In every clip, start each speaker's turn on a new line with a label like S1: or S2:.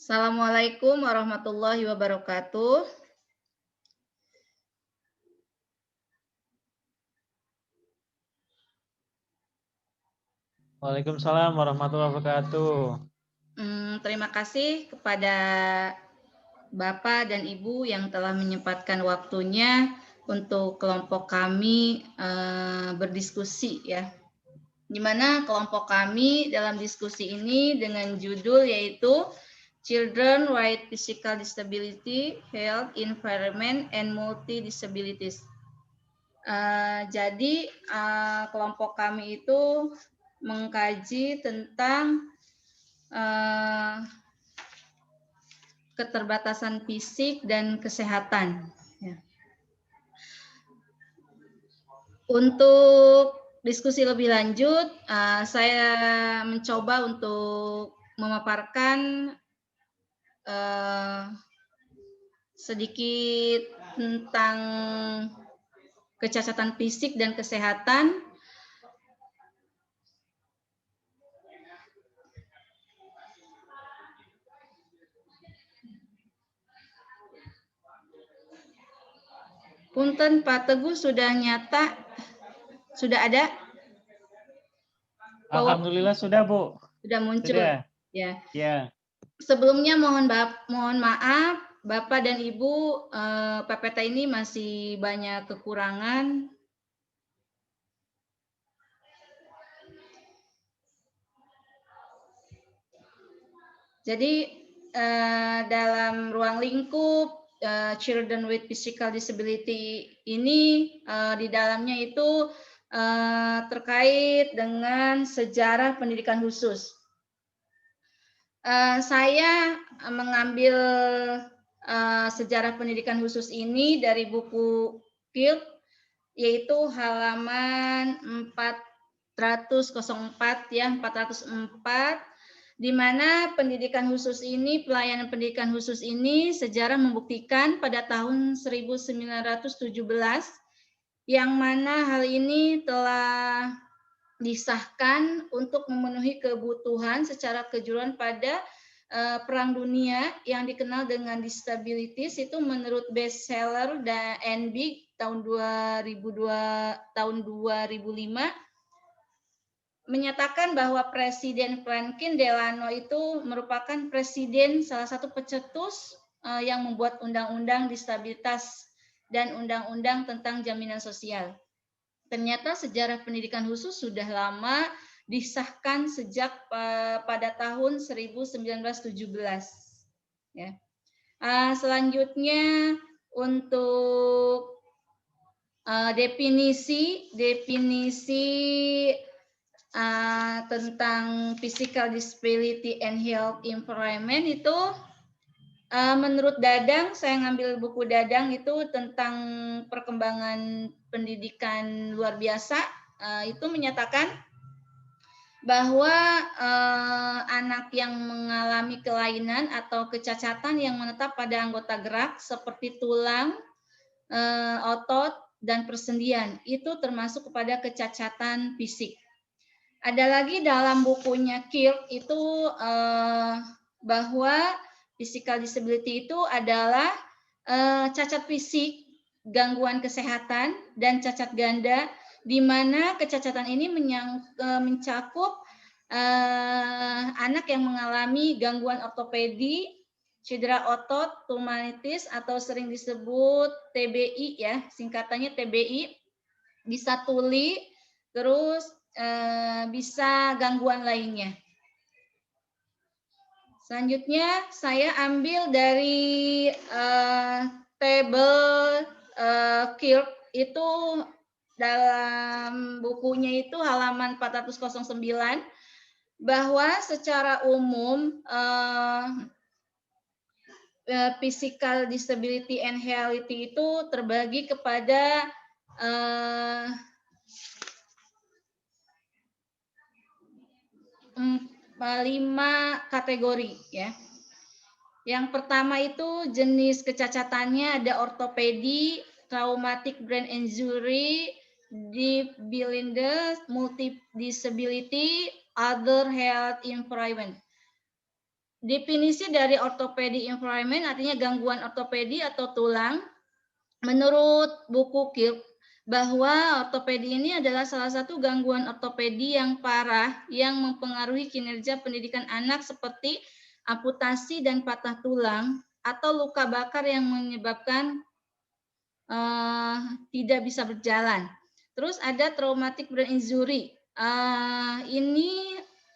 S1: Assalamualaikum warahmatullahi wabarakatuh.
S2: Waalaikumsalam warahmatullahi wabarakatuh.
S1: Terima kasih kepada Bapak dan Ibu yang telah menyempatkan waktunya untuk kelompok kami berdiskusi ya. Di mana kelompok kami dalam diskusi ini dengan judul yaitu Children with Physical Disability, Health, Environment, and Multi-Disabilities. Jadi kelompok kami itu mengkaji tentang keterbatasan fisik dan kesehatan. Ya. Untuk diskusi lebih lanjut, saya mencoba untuk memaparkan sedikit tentang kecacatan fisik dan kesehatan. Punten Pak Teguh sudah nyata, sudah ada?
S2: Alhamdulillah sudah, Bu.
S1: Sudah muncul.
S2: Sudah.
S1: Ya.
S2: Ya.
S1: Sebelumnya mohon maaf Bapak dan Ibu, PPT ini masih banyak kekurangan. Jadi dalam ruang lingkup Children with Physical Disability ini di dalamnya itu terkait dengan sejarah pendidikan khusus. Saya mengambil sejarah pendidikan khusus ini dari buku Field, yaitu halaman 404 ya, 404, di mana pendidikan khusus ini, pelayanan pendidikan khusus ini sejarah membuktikan pada tahun 1917 yang mana hal ini telah disahkan untuk memenuhi kebutuhan secara kejuruan pada Perang Dunia yang dikenal dengan disabilities itu menurut bestseller dan NB tahun 2005 menyatakan bahwa Presiden Franklin Delano itu merupakan presiden salah satu pencetus yang membuat undang-undang disabilitas dan undang-undang tentang jaminan sosial. Ternyata sejarah pendidikan khusus sudah lama disahkan sejak pada tahun 1917. Ya. Selanjutnya untuk definisi tentang physical disability and health environment itu menurut Dadang, saya ngambil buku Dadang itu tentang perkembangan pendidikan luar biasa, itu menyatakan bahwa anak yang mengalami kelainan atau kecacatan yang menetap pada anggota gerak seperti tulang, otot, dan persendian itu termasuk kepada kecacatan fisik. Ada lagi dalam bukunya Kirk itu bahwa physical disability itu adalah cacat fisik, gangguan kesehatan, dan cacat ganda, di mana kecacatan ini mencakup anak yang mengalami gangguan ortopedi, cedera otot, tumoritis atau sering disebut TBI ya, singkatannya TBI, bisa tuli, terus bisa gangguan lainnya. Selanjutnya saya ambil dari tabel Kirk itu dalam bukunya itu halaman 409 bahwa secara umum physical disability and healthy itu terbagi kepada 5 kategori ya. Yang pertama itu jenis kecacatannya ada ortopedi, traumatic brain injury, deep blindness, multi disability, other health impairment. Definisi dari orthopedic impairment artinya gangguan ortopedi atau tulang. Menurut buku Kirk, bahwa ortopedi ini adalah salah satu gangguan ortopedi yang parah yang mempengaruhi kinerja pendidikan anak seperti amputasi dan patah tulang atau luka bakar yang menyebabkan tidak bisa berjalan. Terus ada traumatic brain injury. Ini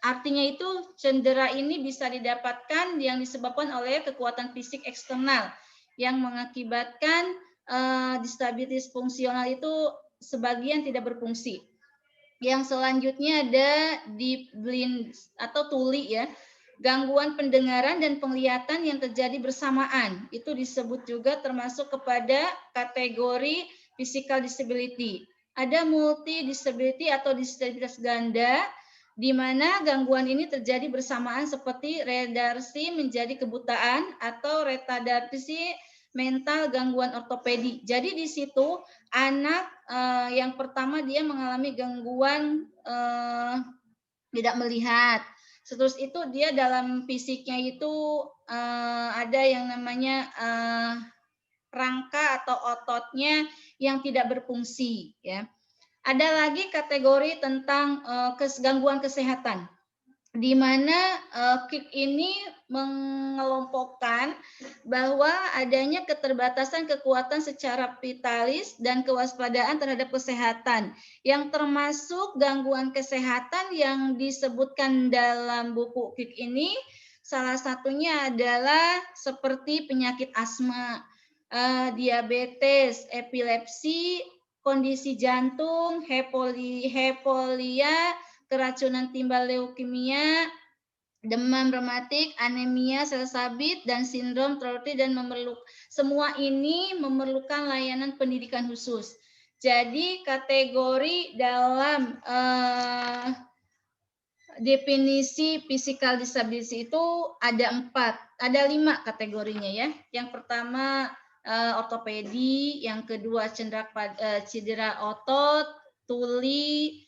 S1: artinya itu cedera ini bisa didapatkan yang disebabkan oleh kekuatan fisik eksternal yang mengakibatkan disabilitas fungsional itu sebagian tidak berfungsi. Yang selanjutnya ada deep blind atau tuli ya, gangguan pendengaran dan penglihatan yang terjadi bersamaan. Itu disebut juga termasuk kepada kategori physical disability. Ada multi disability atau disabilitas ganda, di mana gangguan ini terjadi bersamaan seperti retardarsi menjadi kebutaan atau retardarsi mental gangguan ortopedi. Jadi di situ anak yang pertama dia mengalami gangguan tidak melihat. Terus itu dia dalam fisiknya itu ada yang namanya rangka atau ototnya yang tidak berfungsi ya. Ada lagi kategori tentang gangguan kesehatan, di mana KIK ini mengelompokkan bahwa adanya keterbatasan kekuatan secara vitalis dan kewaspadaan terhadap kesehatan, yang termasuk gangguan kesehatan yang disebutkan dalam buku KIK ini, salah satunya adalah seperti penyakit asma, diabetes, epilepsi, kondisi jantung, hepolia, keracunan timbal leukemia, demam rematik, anemia, sel sabit, dan sindrom traumatik dan semua ini memerlukan layanan pendidikan khusus. Jadi kategori dalam definisi physical disability itu ada 5 kategorinya ya. Yang pertama ortopedi, yang kedua cedera otot, tuli,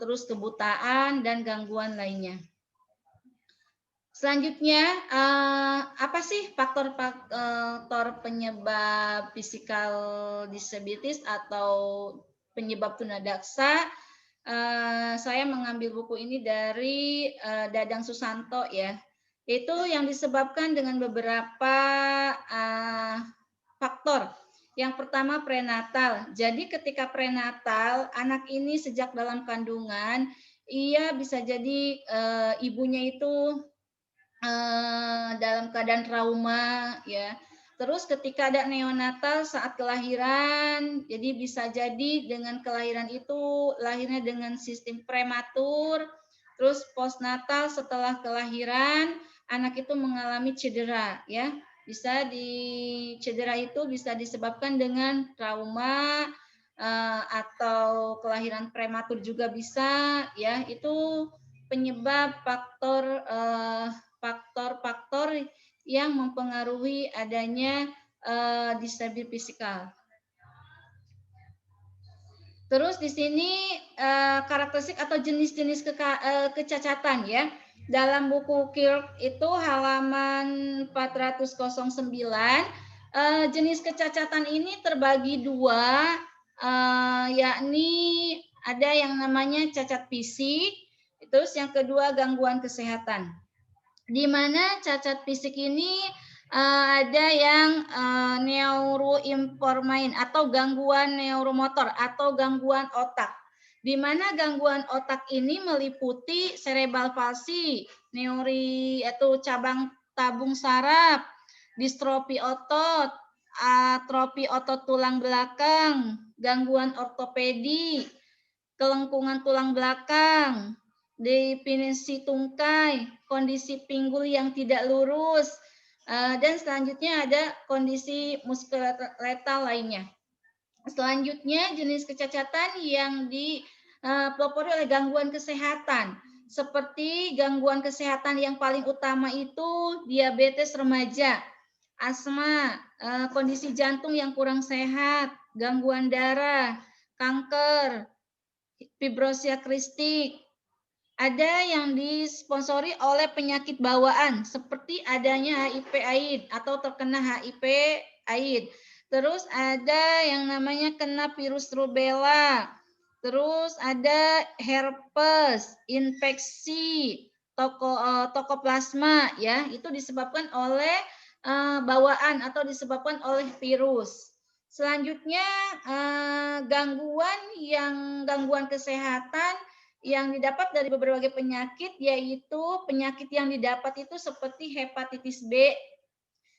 S1: terus kebutaan dan gangguan lainnya. Selanjutnya, apa sih faktor-faktor penyebab physical disabilities atau penyebab tunadaksa? Saya mengambil buku ini dari Dadang Susanto ya. Itu yang disebabkan dengan beberapa faktor. Yang pertama prenatal. Jadi ketika prenatal, anak ini sejak dalam kandungan, ia bisa jadi ibunya itu dalam keadaan trauma ya. Terus ketika ada neonatal saat kelahiran, jadi bisa jadi dengan kelahiran itu lahirnya dengan sistem prematur. Terus postnatal setelah kelahiran, anak itu mengalami cedera ya. Bisa cedera itu bisa disebabkan dengan trauma atau kelahiran prematur juga bisa ya. Itu penyebab faktor-faktor yang mempengaruhi adanya disabilitas fisikal. Terus di sini karakteristik atau jenis-jenis kecacatan ya. Dalam buku Kirk itu halaman 409, jenis kecacatan ini terbagi 2, yakni ada yang namanya cacat fisik, terus yang kedua gangguan kesehatan. Di mana cacat fisik ini ada yang neuroimpairment atau gangguan neuromotor atau gangguan otak. Di mana gangguan otak ini meliputi cerebral palsy, neuri atau cabang tabung saraf, distrofi otot, atrofi otot tulang belakang, gangguan ortopedi, kelengkungan tulang belakang, definisi tungkai, kondisi pinggul yang tidak lurus, dan selanjutnya ada kondisi muskuloskeletal lainnya. Selanjutnya jenis kecacatan yang dipelopori oleh gangguan kesehatan, seperti gangguan kesehatan yang paling utama itu diabetes remaja, asma, kondisi jantung yang kurang sehat, gangguan darah, kanker, fibrosia kristik, Ada yang disponsori oleh penyakit bawaan seperti adanya HIV/AIDS atau terkena HIV/AIDS. Terus ada yang namanya kena virus rubella. Terus ada herpes, infeksi, tokoplasma ya, itu disebabkan oleh bawaan atau disebabkan oleh virus. Selanjutnya gangguan kesehatan yang didapat dari berbagai penyakit, yaitu penyakit yang didapat itu seperti hepatitis B,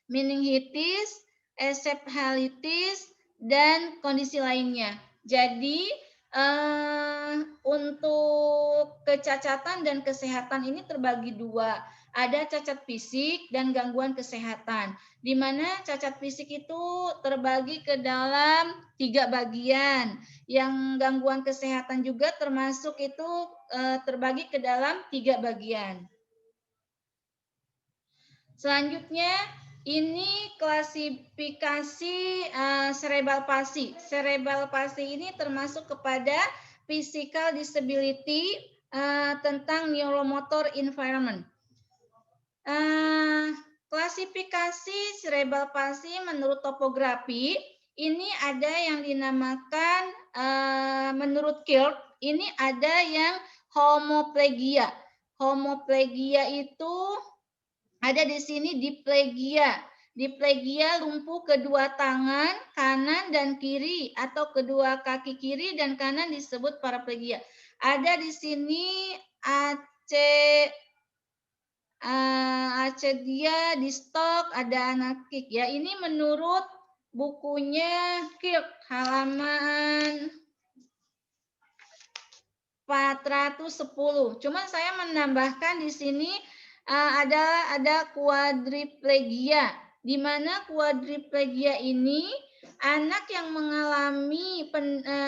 S1: meningitis, encephalitis, dan kondisi lainnya. Jadi untuk kecacatan dan kesehatan ini terbagi dua. Ada cacat fisik dan gangguan kesehatan, di mana cacat fisik itu terbagi ke dalam 3 bagian. Yang gangguan kesehatan juga termasuk itu terbagi ke dalam 3 bagian. Selanjutnya ini klasifikasi cerebral palsy. Cerebral palsy ini termasuk kepada physical disability tentang neuromotor environment. Klasifikasi cerebral palsy menurut topografi ini ada yang dinamakan menurut Kirk ini ada yang homoplegia. Homoplegia itu ada di sini diplegia. Diplegia lumpuh kedua tangan kanan dan kiri atau kedua kaki kiri dan kanan disebut paraplegia. Ada di sini acedia di stok, ada anarkik ya. Ini menurut bukunya Kirk halaman 410. Cuman saya menambahkan di sini ada kuadriplegia, di mana kuadriplegia ini anak yang mengalami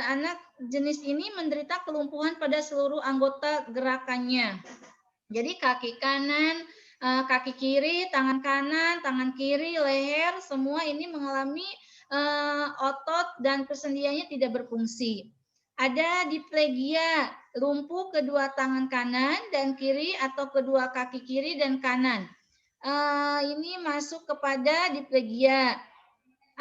S1: anak jenis ini menderita kelumpuhan pada seluruh anggota gerakannya. Jadi kaki kanan, kaki kiri, tangan kanan, tangan kiri, leher, semua ini mengalami otot dan persendiannya tidak berfungsi. Ada diplegia, lumpuh kedua tangan kanan dan kiri atau kedua kaki kiri dan kanan. Ini masuk kepada diplegia.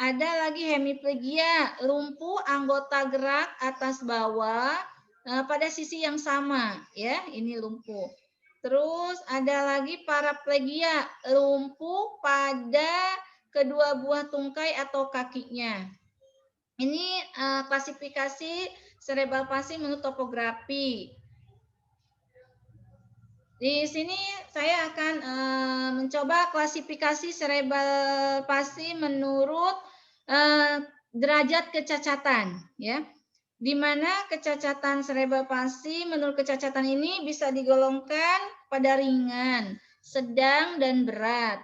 S1: Ada lagi hemiplegia, lumpuh anggota gerak atas bawah pada sisi yang sama, ya. Ini lumpuh. Terus ada lagi paraplegia, lumpuh pada kedua buah tungkai atau kakinya. Ini klasifikasi cerebral palsy menurut topografi. Di sini saya akan mencoba klasifikasi cerebral palsy menurut derajat kecacatan, ya. Di mana kecacatan cerebral palsy menurut kecacatan ini bisa digolongkan pada ringan, sedang, dan berat.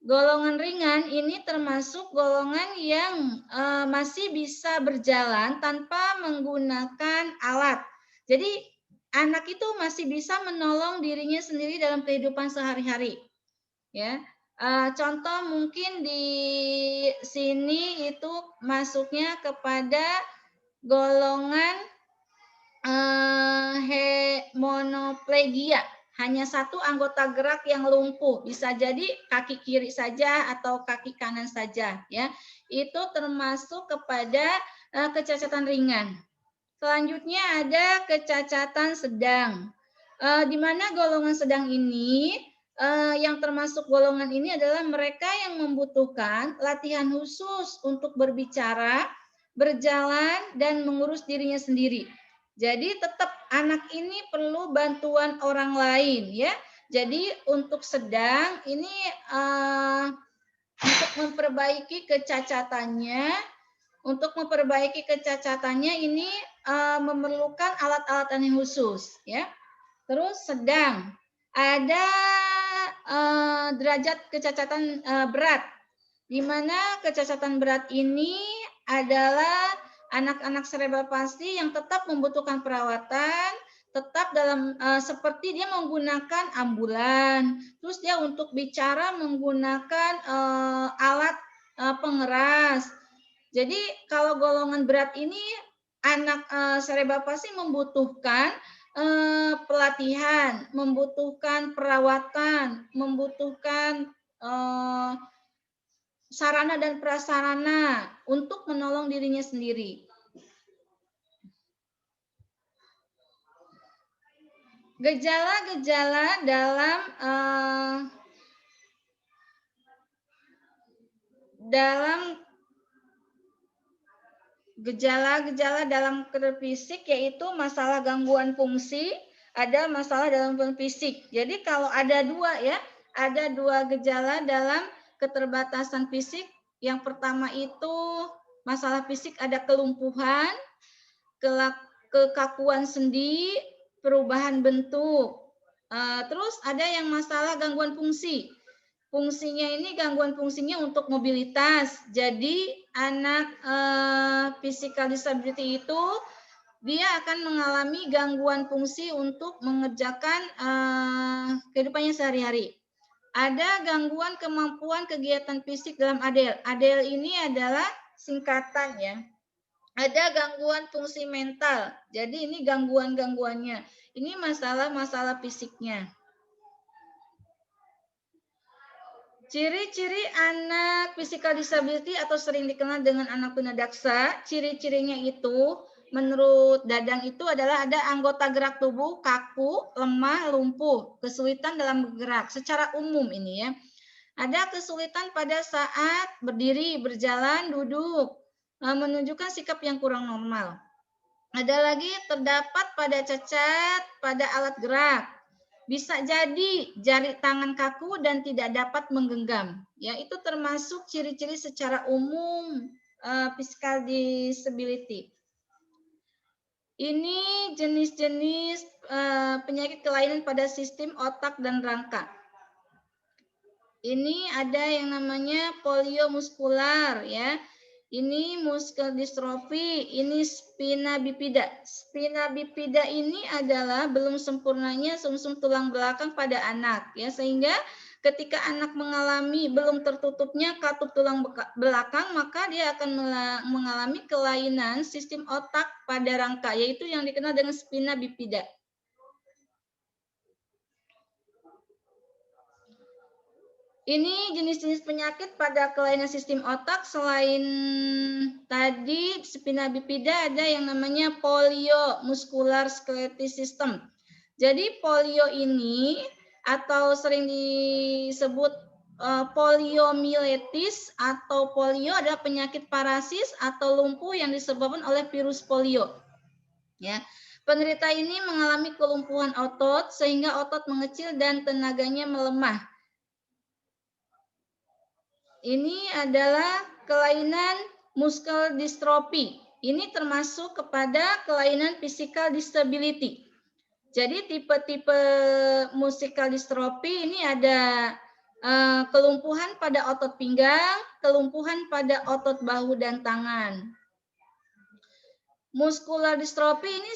S1: Golongan ringan ini termasuk golongan yang masih bisa berjalan tanpa menggunakan alat. Jadi anak itu masih bisa menolong dirinya sendiri dalam kehidupan sehari-hari. Ya, contoh mungkin di sini itu masuknya kepada golongan monoplegia, hanya satu anggota gerak yang lumpuh, bisa jadi kaki kiri saja atau kaki kanan saja, ya. Itu termasuk kepada kecacatan ringan. Selanjutnya ada kecacatan sedang, di mana golongan sedang ini yang termasuk golongan ini adalah mereka yang membutuhkan latihan khusus untuk berbicara, berjalan, dan mengurus dirinya sendiri. Jadi tetap anak ini perlu bantuan orang lain, ya. Jadi untuk sedang ini untuk memperbaiki kecacatannya ini memerlukan alat-alatan yang khusus, ya. Terus sedang ada derajat kecacatan berat, di mana kecacatan berat ini adalah anak-anak cerebral palsy yang tetap membutuhkan perawatan, tetap dalam seperti dia menggunakan ambulan, terus dia untuk bicara menggunakan alat pengeras. Jadi kalau golongan berat ini anak cerebral palsy membutuhkan pelatihan, membutuhkan perawatan, membutuhkan sarana dan prasarana untuk menolong dirinya sendiri. Gejala-gejala dalam karakter fisik yaitu masalah gangguan fungsi, ada masalah dalam fisik. Jadi kalau ada dua gejala dalam keterbatasan fisik. Yang pertama itu masalah fisik ada kelumpuhan, kekakuan sendi, perubahan bentuk. Terus ada yang masalah gangguan fungsi. Gangguan fungsinya untuk mobilitas. Jadi anak physical disability itu dia akan mengalami gangguan fungsi untuk mengerjakan kehidupannya sehari-hari. Ada gangguan kemampuan kegiatan fisik dalam ADL. ADL ini adalah singkatan ya. Ada gangguan fungsi mental. Jadi ini gangguan-gangguannya. Ini masalah-masalah fisiknya. Ciri-ciri anak physical disability atau sering dikenal dengan anak tunadaksa, ciri-cirinya itu menurut Dadang itu adalah ada anggota gerak tubuh kaku, lemah, lumpuh, kesulitan dalam bergerak secara umum ini ya. Ada kesulitan pada saat berdiri, berjalan, duduk, menunjukkan sikap yang kurang normal. Ada lagi terdapat pada cacat pada alat gerak. Bisa jadi jari tangan kaku dan tidak dapat menggenggam. Ya, itu termasuk ciri-ciri secara umum physical disability. Ini jenis-jenis penyakit kelainan pada sistem otak dan rangka. Ini ada yang namanya polio muskular ya. Ini muskel distrofi, ini spina bifida. Spina bifida ini adalah belum sempurnanya sumsum tulang belakang pada anak ya, sehingga ketika anak mengalami belum tertutupnya katup tulang belakang, maka dia akan mengalami kelainan sistem otak pada rangka, yaitu yang dikenal dengan spina bifida. Ini jenis-jenis penyakit pada kelainan sistem otak. Selain tadi spina bifida, ada yang namanya polio muscular skeletal system. Jadi polio ini atau sering disebut poliomyelitis atau polio adalah penyakit parasit atau lumpuh yang disebabkan oleh virus polio. Ya. Penderita ini mengalami kelumpuhan otot sehingga otot mengecil dan tenaganya melemah. Ini adalah kelainan muscle dystrophy. Ini termasuk kepada kelainan physical disability. Jadi tipe-tipe muscle dystrophy ini ada kelumpuhan pada otot pinggang, kelumpuhan pada otot bahu dan tangan. Muscular dystrophy ini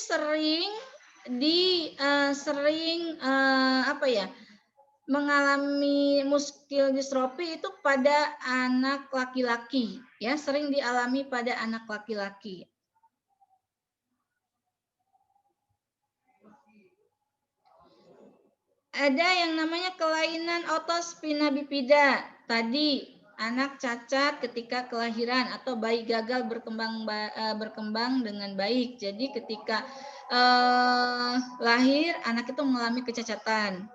S1: mengalami muscle dystrophy itu pada anak laki-laki ya, sering dialami pada anak laki-laki. Ada yang namanya kelainan otot spina bifida. Tadi anak cacat ketika kelahiran atau bayi gagal berkembang dengan baik. Jadi ketika lahir anak itu mengalami kecacatan.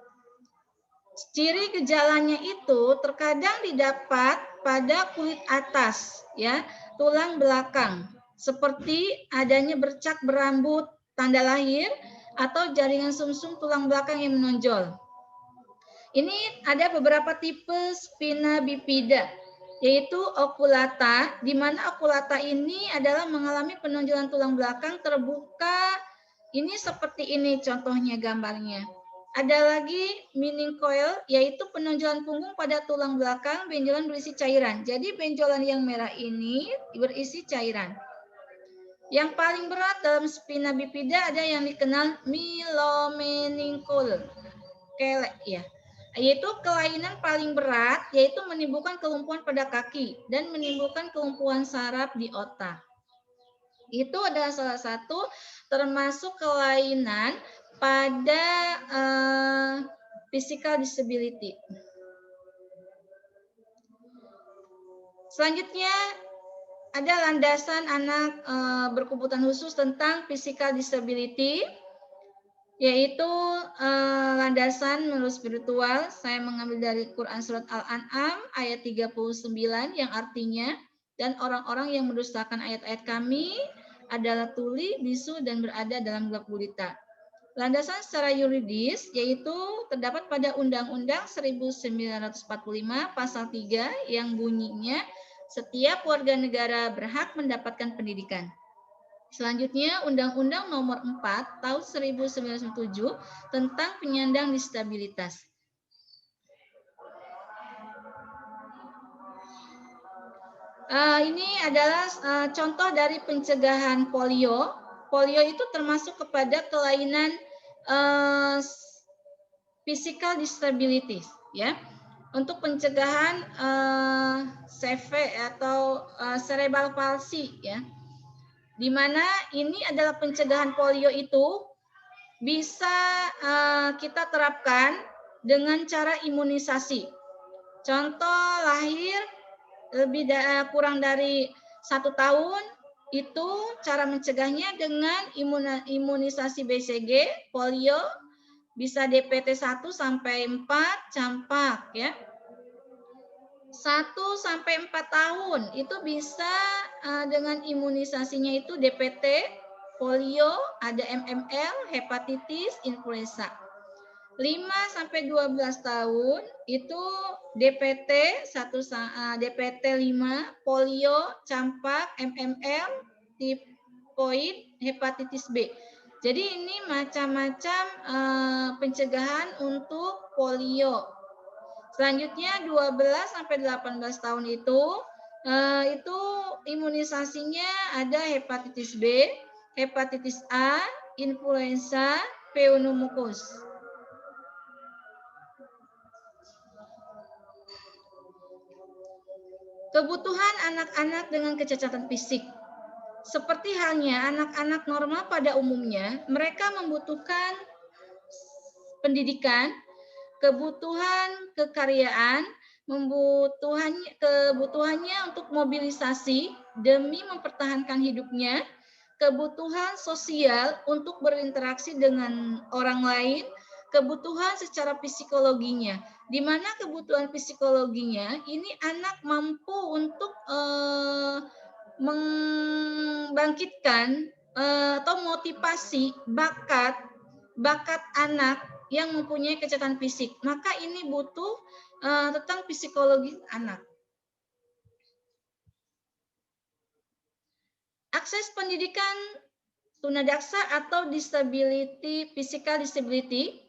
S1: Ciri gejalanya itu terkadang didapat pada kulit atas, ya, tulang belakang, seperti adanya bercak berambut tanda lahir atau jaringan sumsum tulang belakang yang menonjol. Ini ada beberapa tipe spina bifida, yaitu oculata, di mana oculata ini adalah mengalami penonjolan tulang belakang terbuka. Ini seperti ini contohnya gambarnya. Ada lagi meningocoel, yaitu penonjolan punggung pada tulang belakang, benjolan berisi cairan. Jadi benjolan yang merah ini berisi cairan. Yang paling berat dalam spina bifida ada yang dikenal myelomeningocele, ya, yaitu kelainan paling berat, yaitu menimbulkan kelumpuhan pada kaki dan menimbulkan kelumpuhan saraf di otak. Itu adalah salah satu termasuk kelainan pada physical disability. Selanjutnya ada landasan anak berkebutuhan khusus tentang physical disability, yaitu landasan menurut spiritual. Saya mengambil dari Quran Surat Al-An'am ayat 39 yang artinya, dan orang-orang yang mendustakan ayat-ayat kami adalah tuli, bisu, dan berada dalam gelap gulita. Landasan secara yuridis yaitu terdapat pada Undang-Undang 1945 pasal 3 yang bunyinya setiap warga negara berhak mendapatkan pendidikan. Selanjutnya Undang-Undang Nomor 4 Tahun 1997 tentang penyandang disabilitas. Ini adalah contoh dari pencegahan polio. Polio itu termasuk kepada kelainan physical disabilities, ya. Untuk pencegahan CV atau cerebral palsy, ya. Di mana ini adalah pencegahan polio itu bisa kita terapkan dengan cara imunisasi. Contoh lahir kurang dari 1 tahun, itu cara mencegahnya dengan imunisasi BCG, polio, bisa DPT 1 sampai 4, campak, ya. 1 sampai 4 tahun itu bisa dengan imunisasinya itu DPT, polio, ada MMR, hepatitis, influenza. 5 sampai 12 tahun itu DPT 1 DPT 5, polio, campak, MMR, tifoid, hepatitis B. Jadi ini macam-macam pencegahan untuk polio. Selanjutnya 12 sampai 18 tahun itu imunisasinya ada hepatitis B, hepatitis A, influenza, pneumokokus. Kebutuhan anak-anak dengan kecacatan fisik. Seperti halnya anak-anak normal pada umumnya, mereka membutuhkan pendidikan, kebutuhan kekaryaan, kebutuhannya untuk mobilisasi demi mempertahankan hidupnya, kebutuhan sosial untuk berinteraksi dengan orang lain, kebutuhan secara psikologinya. Di mana kebutuhan psikologinya ini anak mampu untuk membangkitkan atau motivasi bakat anak yang mempunyai kecacatan fisik. Maka ini butuh tentang psikologi anak. Akses pendidikan tunadaksa atau disability, physical disability.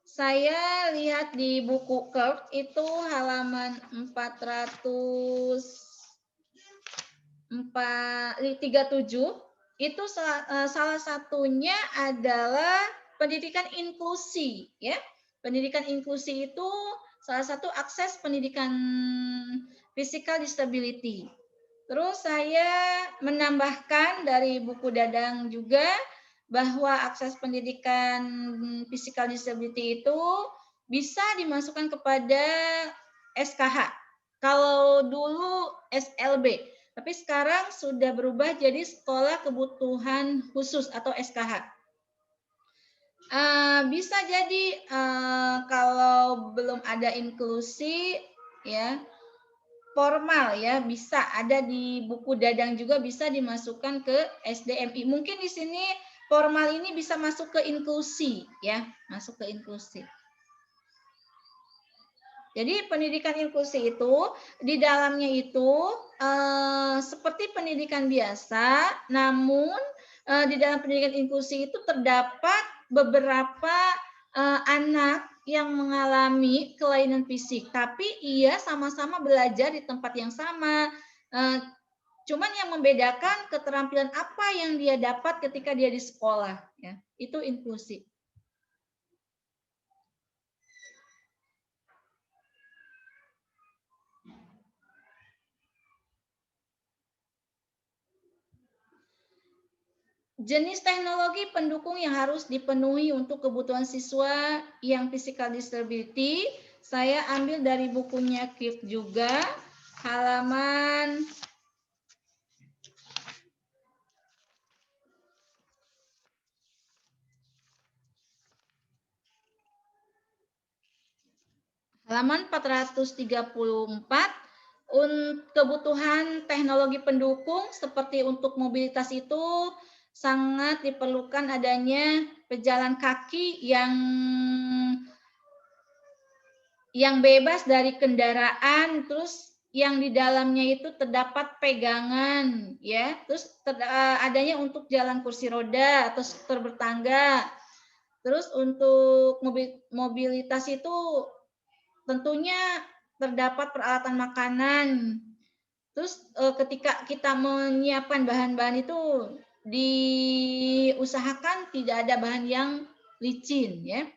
S1: Saya lihat di buku Curve itu halaman 437, itu salah satunya adalah pendidikan inklusi, ya. Pendidikan inklusi itu salah satu akses pendidikan physical disability. Terus saya menambahkan dari buku Dadang juga bahwa akses pendidikan physical disability itu bisa dimasukkan kepada SKH. Kalau dulu SLB, tapi sekarang sudah berubah jadi sekolah kebutuhan khusus atau SKH. Bisa jadi kalau belum ada inklusi, ya, formal, ya, bisa ada di buku Dadang juga bisa dimasukkan ke SDMI. Mungkin di sini formal ini bisa masuk ke inklusi, ya, masuk ke inklusi. Jadi pendidikan inklusi itu di dalamnya itu seperti pendidikan biasa, namun di dalam pendidikan inklusi itu terdapat beberapa anak yang mengalami kelainan fisik, tapi ia sama-sama belajar di tempat yang sama. Cuman yang membedakan keterampilan apa yang dia dapat ketika dia di sekolah, ya. Itu inklusi. Jenis teknologi pendukung yang harus dipenuhi untuk kebutuhan siswa yang physical disability, saya ambil dari bukunya KIP juga, halaman 434. Kebutuhan teknologi pendukung seperti untuk mobilitas itu sangat diperlukan adanya pejalan kaki yang bebas dari kendaraan, terus yang di dalamnya itu terdapat pegangan, ya, terus adanya untuk jalan kursi roda atau skuter bertangga. Terus untuk mobilitas itu tentunya terdapat peralatan makanan. Terus ketika kita menyiapkan bahan-bahan itu diusahakan tidak ada bahan yang licin, ya.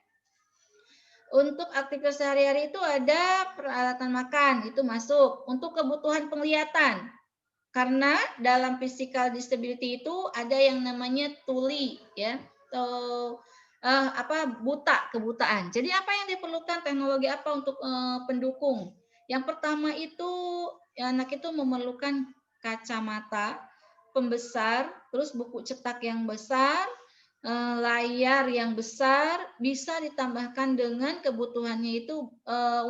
S1: Untuk aktivitas sehari-hari itu ada peralatan makan, itu masuk. Untuk kebutuhan penglihatan, karena dalam physical disability itu ada yang namanya tuli, ya, atau kebutaan. Jadi apa yang diperlukan, teknologi apa untuk pendukung? Yang pertama itu anak itu memerlukan kacamata pembesar, terus buku cetak yang besar, layar yang besar, bisa ditambahkan dengan kebutuhannya itu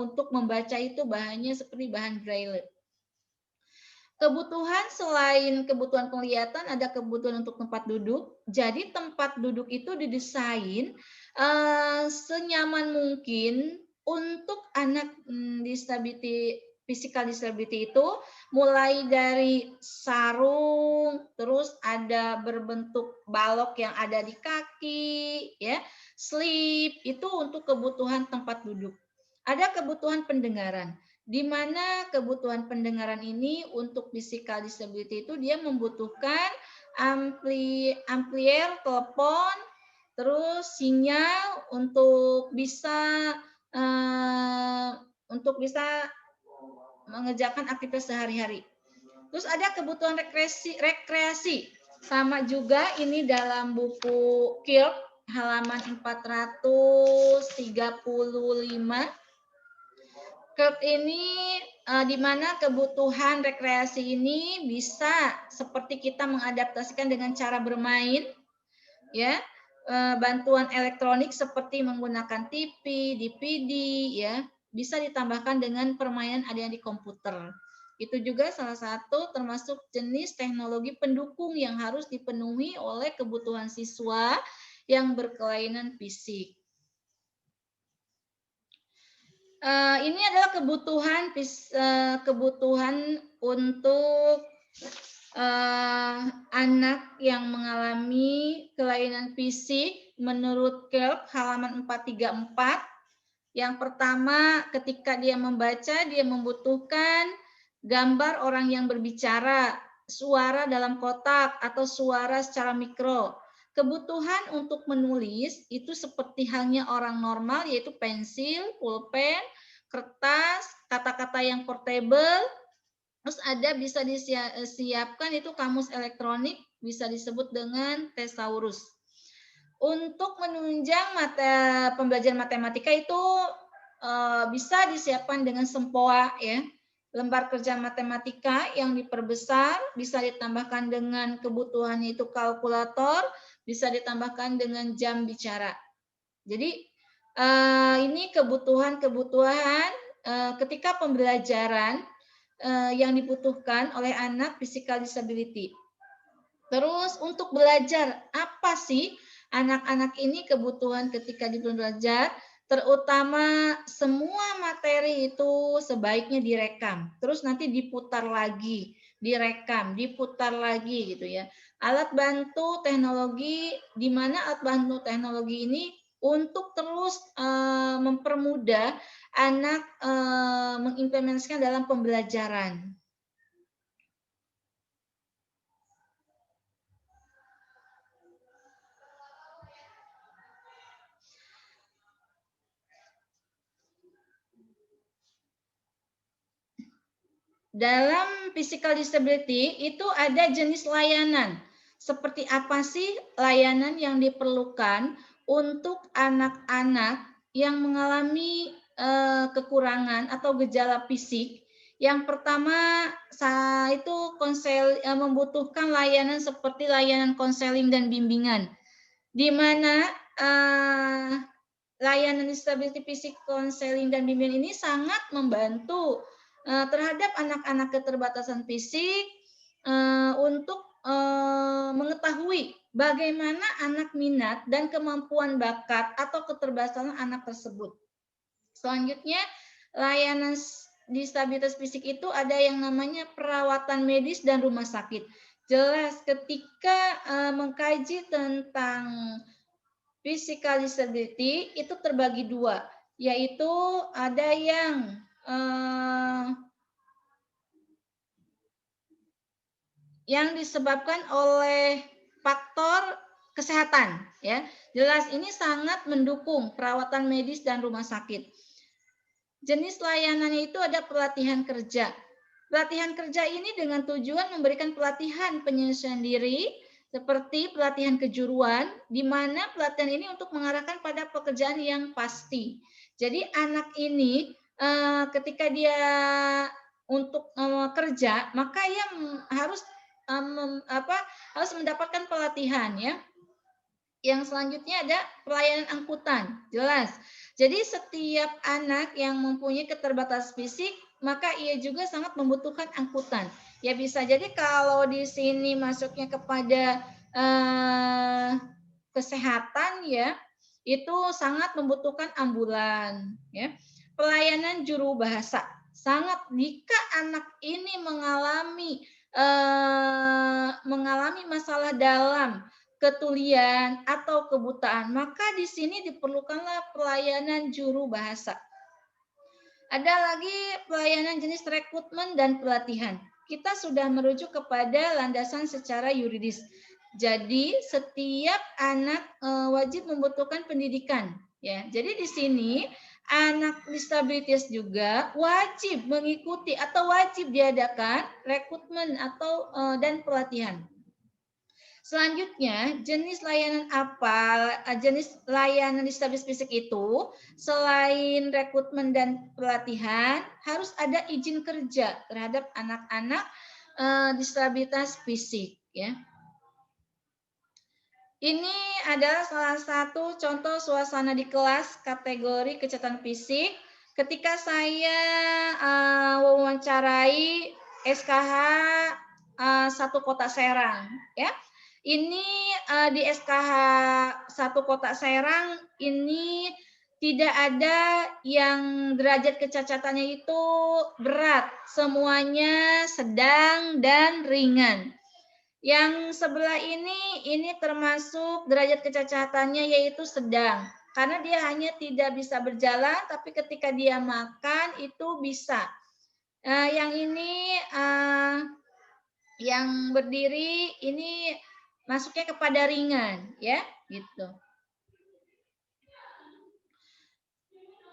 S1: untuk membaca itu bahannya seperti bahan braille. Kebutuhan selain kebutuhan penglihatan, ada kebutuhan untuk tempat duduk. Jadi tempat duduk itu didesain senyaman mungkin untuk anak disability, physical disability itu, mulai dari sarung, terus ada berbentuk balok yang ada di kaki, ya, slip, itu untuk kebutuhan tempat duduk. Ada kebutuhan pendengaran, di mana kebutuhan pendengaran ini untuk physical disability itu dia membutuhkan amplier telepon, terus sinyal untuk bisa mengerjakan aktivitas sehari-hari. Terus ada kebutuhan rekreasi. Sama juga ini dalam buku KILP halaman 435. KILP ini di mana kebutuhan rekreasi ini bisa seperti kita mengadaptasikan dengan cara bermain, ya, bantuan elektronik seperti menggunakan TV, DVD, ya, bisa ditambahkan dengan permainan ada yang di komputer. Itu juga salah satu termasuk jenis teknologi pendukung yang harus dipenuhi oleh kebutuhan siswa yang berkelainan fisik. Ini adalah kebutuhan untuk anak yang mengalami kelainan fisik menurut KILP halaman 434. Yang pertama, ketika dia membaca, dia membutuhkan gambar orang yang berbicara, suara dalam kotak atau suara secara mikro. Kebutuhan untuk menulis itu seperti halnya orang normal, yaitu pensil, pulpen, kertas, kata-kata yang portable. Terus ada bisa disiapkan itu kamus elektronik, bisa disebut dengan thesaurus. Untuk menunjang pembelajaran matematika itu bisa disiapkan dengan sempoa, ya. Lembar kerja matematika yang diperbesar, bisa ditambahkan dengan kebutuhannya itu kalkulator, bisa ditambahkan dengan jam bicara. Jadi ini kebutuhan-kebutuhan ketika pembelajaran yang dibutuhkan oleh anak physical disability. Terus untuk belajar, apa sih anak-anak ini kebutuhan ketika belajar? Terutama semua materi itu sebaiknya direkam, terus nanti diputar lagi, direkam, diputar lagi gitu ya. Alat bantu teknologi, di mana alat bantu teknologi ini untuk terus mempermudah anak mengimplementasikan dalam pembelajaran. Dalam physical disability itu ada jenis layanan seperti apa sih layanan yang diperlukan untuk anak-anak yang mengalami kekurangan atau gejala fisik. Yang pertama itu membutuhkan layanan seperti layanan konseling dan bimbingan, di mana layanan disability fisik, konseling dan bimbingan ini sangat membantu terhadap anak-anak keterbatasan fisik untuk mengetahui bagaimana anak minat dan kemampuan bakat atau keterbatasan anak tersebut. Selanjutnya, layanan disabilitas fisik itu ada yang namanya perawatan medis dan rumah sakit. Jelas ketika mengkaji tentang physical disability itu terbagi dua, yaitu ada yang disebabkan oleh faktor kesehatan, ya. Jelas ini sangat mendukung perawatan medis dan rumah sakit. Jenis layanannya itu ada pelatihan kerja. Pelatihan kerja ini dengan tujuan memberikan pelatihan penyesuaian diri, seperti pelatihan kejuruan, di mana pelatihan ini untuk mengarahkan pada pekerjaan yang pasti. Jadi anak ini ketika dia untuk kerja, maka ia harus mendapatkan pelatihan, ya. Yang selanjutnya ada pelayanan angkutan, jelas. Jadi setiap anak yang mempunyai keterbatasan fisik, maka ia juga sangat membutuhkan angkutan. Ya bisa jadi kalau di sini masuknya kepada kesehatan, ya, itu sangat membutuhkan ambulan, ya. Pelayanan juru bahasa, sangat jika anak ini mengalami masalah dalam ketulian atau kebutaan, maka di sini diperlukanlah pelayanan juru bahasa. Ada lagi pelayanan jenis rekrutmen dan pelatihan. Kita sudah merujuk kepada landasan secara yuridis. Jadi setiap anak wajib membutuhkan pendidikan, ya. Jadi di sini anak disabilitas juga wajib mengikuti atau wajib diadakan rekrutmen atau dan pelatihan. Selanjutnya, jenis layanan apa? Jenis layanan disabilitas fisik itu selain rekrutmen dan pelatihan harus ada izin kerja terhadap anak-anak disabilitas fisik, ya. Ini adalah salah satu contoh suasana di kelas kategori kecerdasan fisik ketika saya wawancarai SKH 1 Kota Serang, ya. Ini di SKH 1 Kota Serang ini tidak ada yang derajat kecacatannya itu berat, semuanya sedang dan ringan. Yang sebelah ini termasuk derajat kecacatannya yaitu sedang, karena dia hanya tidak bisa berjalan, tapi ketika dia makan itu bisa. Yang ini yang berdiri ini masuknya kepada ringan, ya, gitu.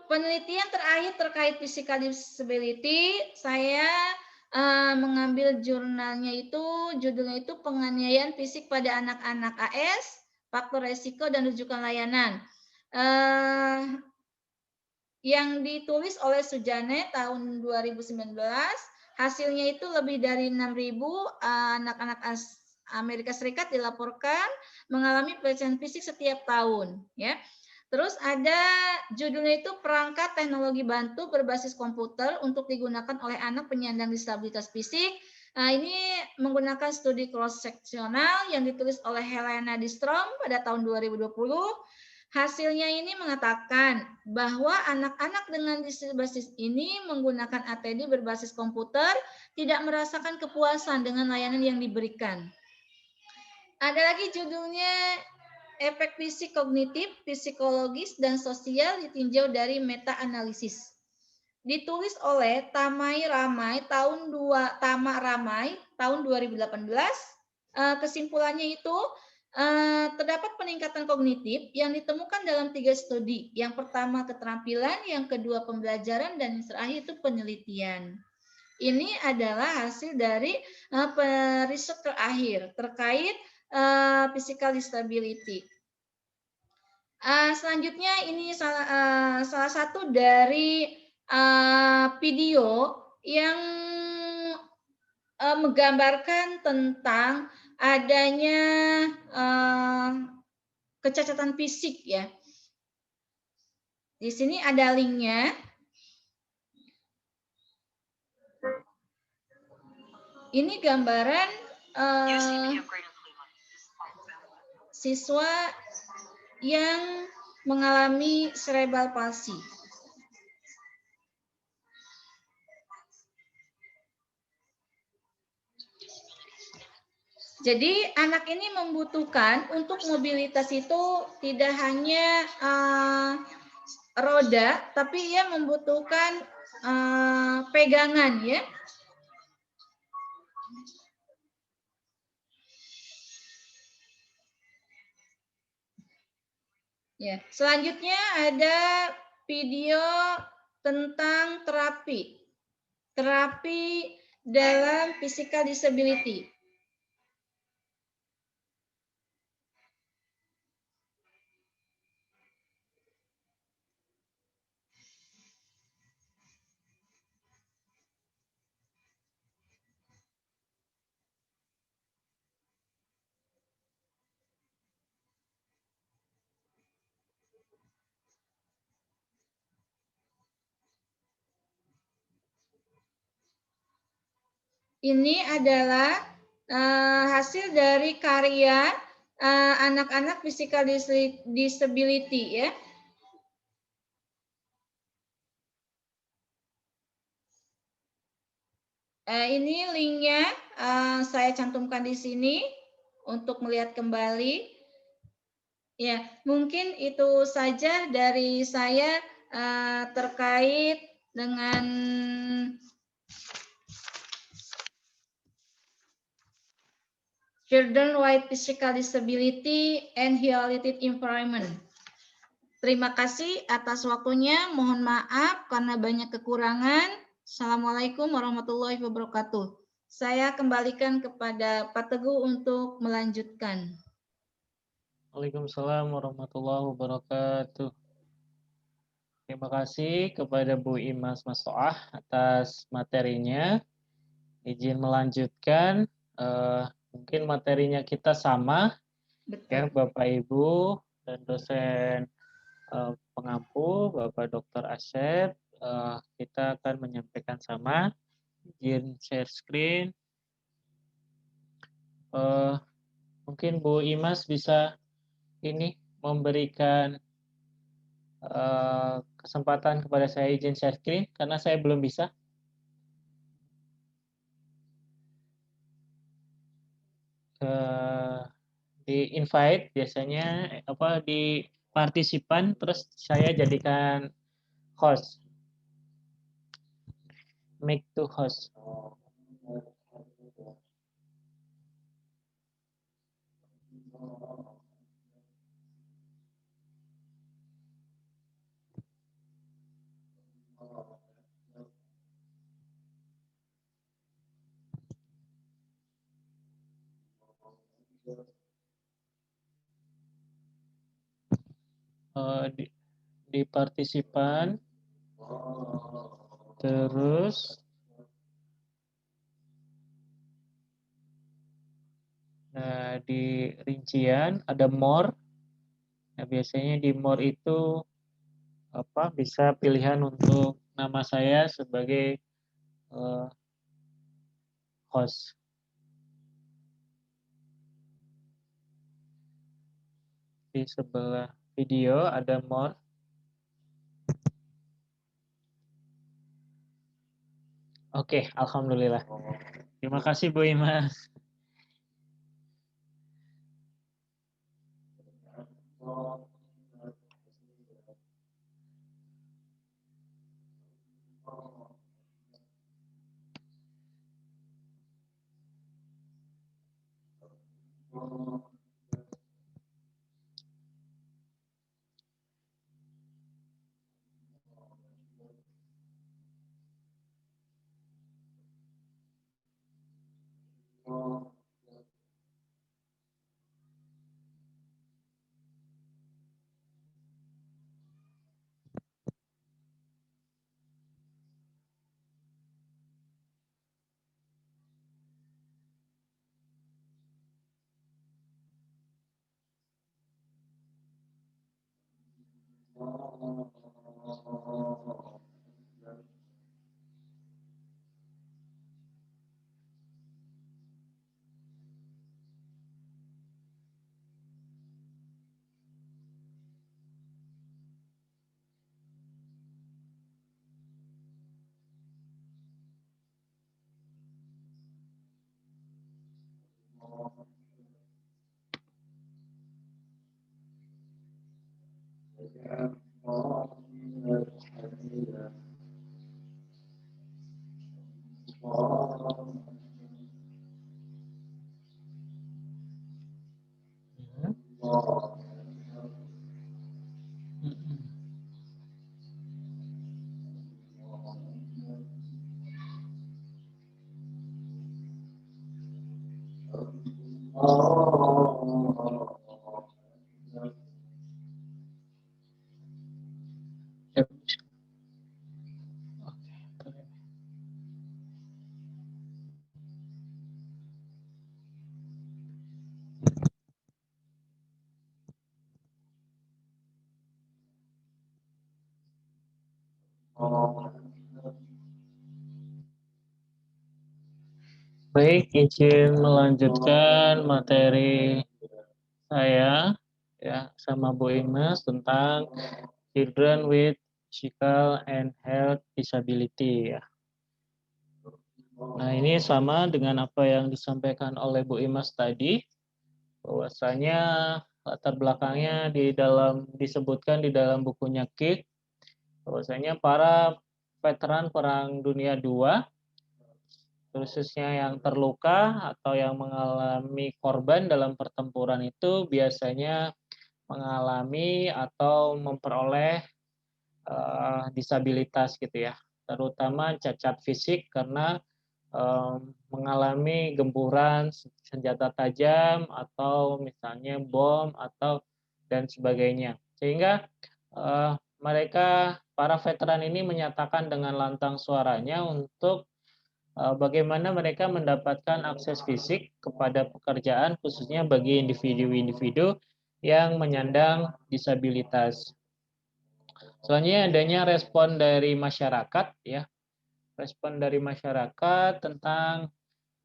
S1: Penelitian terakhir terkait physical disability, saya mengambil jurnalnya itu, judulnya itu penganiayaan fisik pada anak-anak AS, faktor resiko dan rujukan layanan. Yang ditulis oleh Sujane tahun 2019, hasilnya itu lebih dari 6.000 anak-anak Amerika Serikat dilaporkan mengalami pelecehan fisik setiap tahun, ya. Terus ada judulnya itu perangkat teknologi bantu berbasis komputer untuk digunakan oleh anak penyandang disabilitas fisik. Nah, ini menggunakan studi cross-seksional yang ditulis oleh Helena Distrom pada tahun 2020. Hasilnya ini mengatakan bahwa anak-anak dengan disabilitas ini menggunakan ATD berbasis komputer tidak merasakan kepuasan dengan layanan yang diberikan. Ada lagi judulnya efek fisik kognitif, psikologis, dan sosial ditinjau dari meta-analisis. Ditulis oleh Tama Ramai tahun 2018. Kesimpulannya itu terdapat peningkatan kognitif yang ditemukan dalam 3 studi. Yang pertama keterampilan, yang kedua pembelajaran, dan yang terakhir itu penelitian. Ini adalah hasil dari riset terakhir terkait physical disability. Selanjutnya ini salah satu dari video yang menggambarkan tentang adanya kecacatan fisik ya. Di sini ada linknya. Ini gambaran siswa yang mengalami cerebral palsy. Jadi anak ini membutuhkan untuk mobilitas itu tidak hanya roda, tapi ia membutuhkan pegangan ya. Ya, selanjutnya ada video tentang terapi dalam physical disability. Ini adalah hasil dari karya anak-anak physical disability ya. Ini linknya saya cantumkan di sini untuk melihat kembali. Ya, mungkin itu saja dari saya terkait dengan Children with Physical Disability and Healthy Environment. Terima kasih atas waktunya. Mohon maaf karena banyak kekurangan. Assalamualaikum warahmatullahi wabarakatuh. Saya kembalikan kepada Pak Teguh untuk melanjutkan.
S2: Waalaikumsalam warahmatullahi wabarakatuh. Terima kasih kepada Bu Imas Masoah atas materinya. Izin melanjutkan. Mungkin materinya kita sama, ya Bapak Ibu dan dosen pengampu Bapak Dr. Asep. Kita akan menyampaikan sama. Izin share screen. Mungkin Bu Imas bisa ini memberikan kesempatan kepada saya izin share screen karena saya belum bisa. Di invite biasanya di partisipan terus saya jadikan host, make to host. Di partisipan terus di rincian ada more. Nah, biasanya di more itu bisa pilihan untuk nama saya sebagai host. Di sebelah video ada more. Oke, alhamdulillah. Terima kasih Bu Imas. Baik, izin melanjutkan materi saya ya sama Bu Imas tentang Children with Physical and Health Disability ya. Nah, ini sama dengan apa yang disampaikan oleh Bu Imas tadi, bahwasanya latar belakangnya disebutkan di dalam bukunya KIK, bahwasanya para veteran Perang Dunia II, khususnya yang terluka atau yang mengalami korban dalam pertempuran itu biasanya mengalami atau memperoleh disabilitas gitu ya, terutama cacat fisik karena mengalami gempuran senjata tajam atau misalnya bom atau dan sebagainya. Sehingga mereka para veteran ini menyatakan dengan lantang suaranya untuk bagaimana mereka mendapatkan akses fisik kepada pekerjaan khususnya bagi individu-individu yang menyandang disabilitas. Selanjutnya adanya respon dari masyarakat ya. Respon dari masyarakat tentang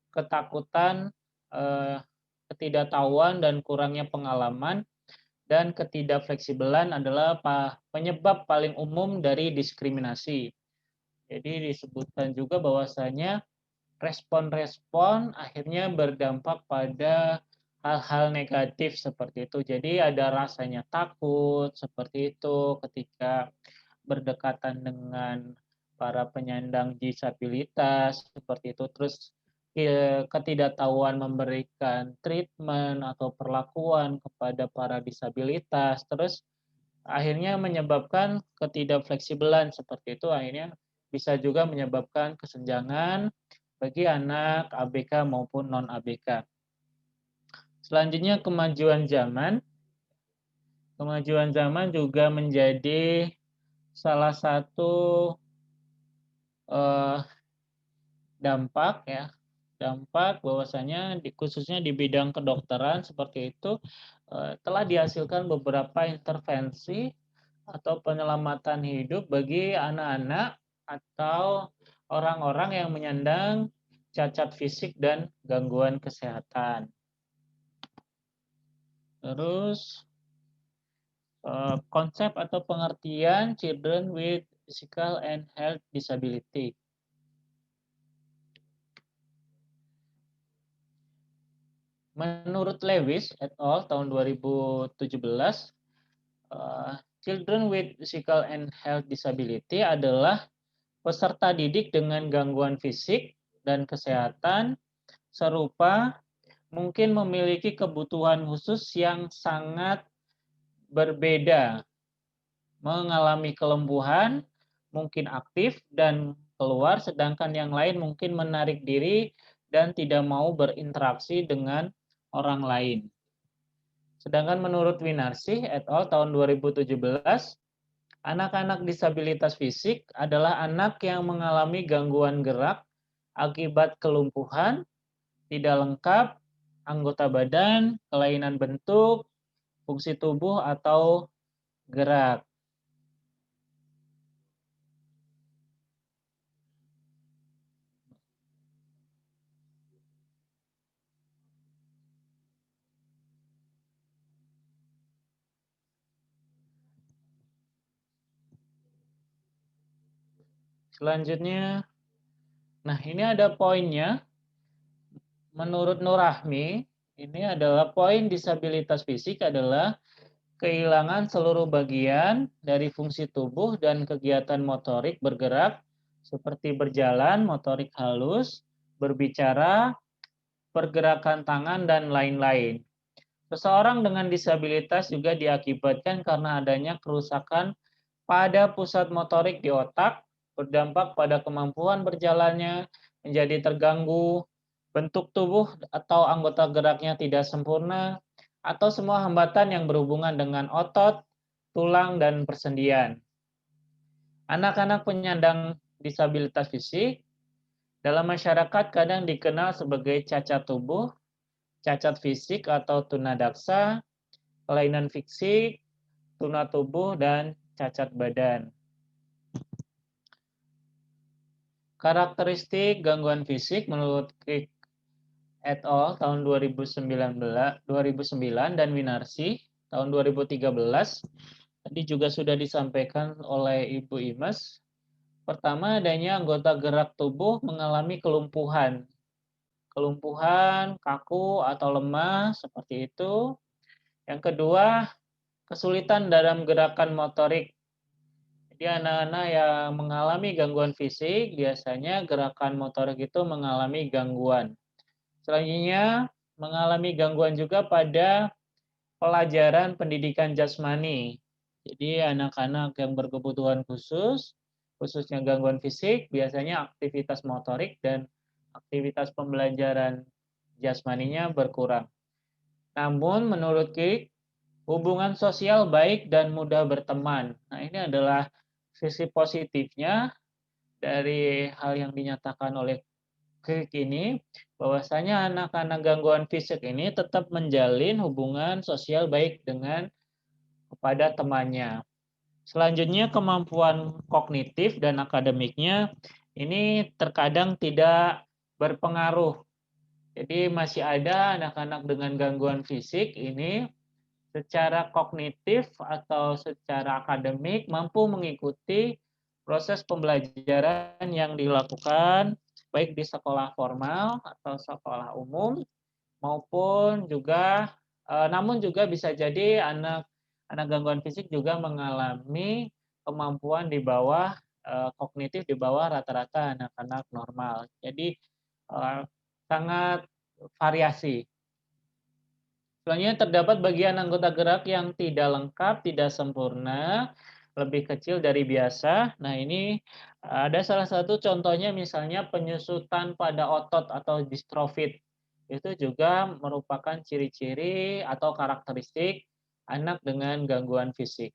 S2: ketakutan, ketidaktahuan dan kurangnya pengalaman dan ketidakfleksibelan adalah penyebab paling umum dari diskriminasi. Jadi disebutkan juga bahwasanya respon-respon akhirnya berdampak pada hal-hal negatif seperti itu. Jadi ada rasanya takut seperti itu ketika berdekatan dengan para penyandang disabilitas seperti itu. Terus ketidaktahuan memberikan treatment atau perlakuan kepada para disabilitas. Terus akhirnya menyebabkan ketidakfleksibelan seperti itu, akhirnya bisa juga menyebabkan kesenjangan bagi anak ABK maupun non-ABK. Selanjutnya kemajuan zaman. Kemajuan zaman juga menjadi salah satu dampak ya, dampak bahwasanya khususnya di bidang kedokteran seperti itu telah dihasilkan beberapa intervensi atau penyelamatan hidup bagi anak-anak atau orang-orang yang menyandang cacat fisik dan gangguan kesehatan. Terus konsep atau pengertian children with physical and health disability. Menurut Lewis et al. Tahun 2017, children with physical and health disability adalah peserta didik dengan gangguan fisik dan kesehatan serupa, mungkin memiliki kebutuhan khusus yang sangat berbeda, mengalami kelumpuhan, mungkin aktif dan keluar, sedangkan yang lain mungkin menarik diri dan tidak mau berinteraksi dengan orang lain. Sedangkan menurut Winarsih et al. Tahun 2017, anak-anak disabilitas fisik adalah anak yang mengalami gangguan gerak akibat kelumpuhan, tidak lengkap, anggota badan, kelainan bentuk, fungsi tubuh, atau gerak. Selanjutnya, nah ini ada poinnya. Menurut Nur Rahmi, ini adalah poin disabilitas fisik adalah kehilangan seluruh bagian dari fungsi tubuh dan kegiatan motorik bergerak seperti berjalan, motorik halus, berbicara, pergerakan tangan, dan lain-lain. Seseorang dengan disabilitas juga diakibatkan karena adanya kerusakan pada pusat motorik di otak, berdampak pada kemampuan berjalannya menjadi terganggu, bentuk tubuh atau anggota geraknya tidak sempurna, atau semua hambatan yang berhubungan dengan otot, tulang, dan persendian. Anak-anak penyandang disabilitas fisik dalam masyarakat kadang dikenal sebagai cacat tubuh, cacat fisik atau tunadaksa, kelainan fisik, tuna tubuh, dan cacat badan. Karakteristik gangguan fisik menurut Crick et al. Tahun 2009 dan Winarsi tahun 2013, tadi juga sudah disampaikan oleh Ibu Imas. Pertama, adanya anggota gerak tubuh mengalami kelumpuhan. Kelumpuhan, kaku, atau lemah, seperti itu. Yang kedua, kesulitan dalam gerakan motorik. Jadi anak-anak yang mengalami gangguan fisik, biasanya gerakan motorik itu mengalami gangguan. Selanjutnya, mengalami gangguan juga pada pelajaran pendidikan jasmani. Jadi anak-anak yang berkebutuhan khusus, khususnya gangguan fisik, biasanya aktivitas motorik dan aktivitas pembelajaran jasmaninya berkurang. Namun menurut Crick, hubungan sosial baik dan mudah berteman. Nah, ini adalah sisi positifnya dari hal yang dinyatakan oleh Crick ini, bahwasanya anak-anak gangguan fisik ini tetap menjalin hubungan sosial baik dengan kepada temannya. Selanjutnya, kemampuan kognitif dan akademiknya ini terkadang tidak berpengaruh. Jadi masih ada anak-anak dengan gangguan fisik ini secara kognitif atau secara akademik mampu mengikuti proses pembelajaran yang dilakukan baik di sekolah formal atau sekolah umum maupun juga namun juga bisa jadi anak gangguan fisik juga mengalami kemampuan di bawah kognitif di bawah rata-rata anak-anak normal. Jadi sangat variasi. Selanjutnya terdapat bagian anggota gerak yang tidak lengkap, tidak sempurna, lebih kecil dari biasa. Nah, ini ada salah satu contohnya misalnya penyusutan pada otot atau distrofit. Itu juga merupakan ciri-ciri atau karakteristik anak dengan gangguan fisik.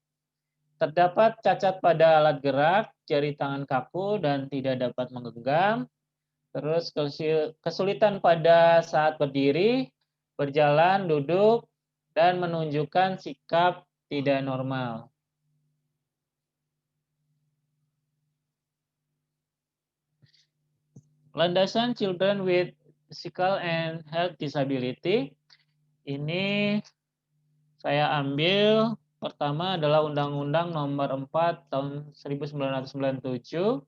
S2: Terdapat cacat pada alat gerak, jari tangan kaku dan tidak dapat menggenggam. Terus kesulitan pada saat berdiri, berjalan, duduk, dan menunjukkan sikap tidak normal. Landasan Children with Physical and Health Disability, ini saya ambil pertama adalah Undang-Undang Nomor 4 Tahun 1997.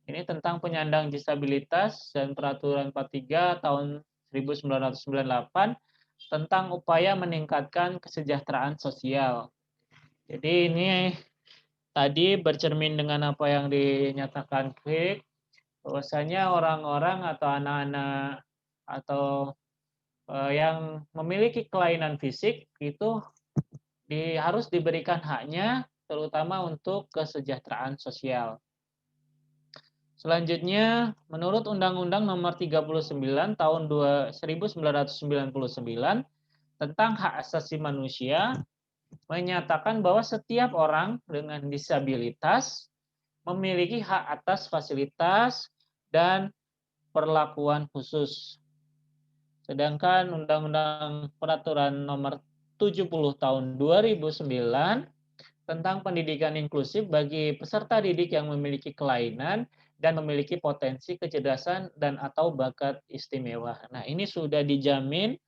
S2: Ini tentang penyandang disabilitas dan Peraturan 43 Tahun 1998 tentang upaya meningkatkan kesejahteraan sosial. Jadi ini tadi bercermin dengan apa yang dinyatakan Crick, bahwasanya orang-orang atau anak-anak atau yang memiliki kelainan fisik itu harus diberikan haknya, terutama untuk kesejahteraan sosial. Selanjutnya, menurut Undang-Undang Nomor 39 Tahun 1999 tentang hak asasi manusia, menyatakan bahwa setiap orang dengan disabilitas memiliki hak atas fasilitas dan perlakuan khusus. Sedangkan Undang-Undang Peraturan Nomor 70 Tahun 2009 tentang pendidikan inklusif bagi peserta didik yang memiliki kelainan dan memiliki potensi kecerdasan dan atau bakat istimewa. Nah, ini sudah dijamin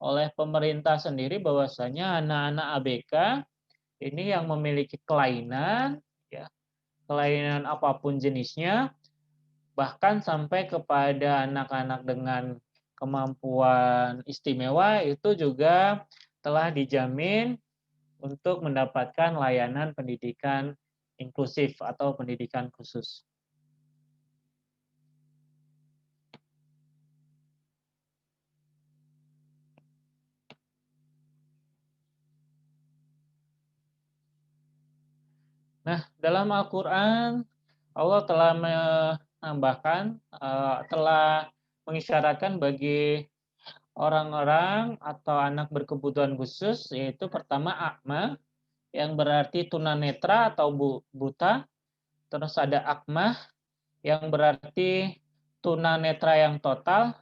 S2: oleh pemerintah sendiri bahwasanya anak-anak ABK ini yang memiliki kelainan ya kelainan apapun jenisnya, bahkan sampai kepada anak-anak dengan kemampuan istimewa itu juga telah dijamin untuk mendapatkan layanan pendidikan inklusif atau pendidikan khusus. Nah, dalam Al-Quran, Allah telah menambahkan, telah mengisyaratkan bagi orang-orang atau anak berkebutuhan khusus, yaitu pertama akma, yang berarti tunanetra atau buta. Terus ada akmah, yang berarti tunanetra yang total.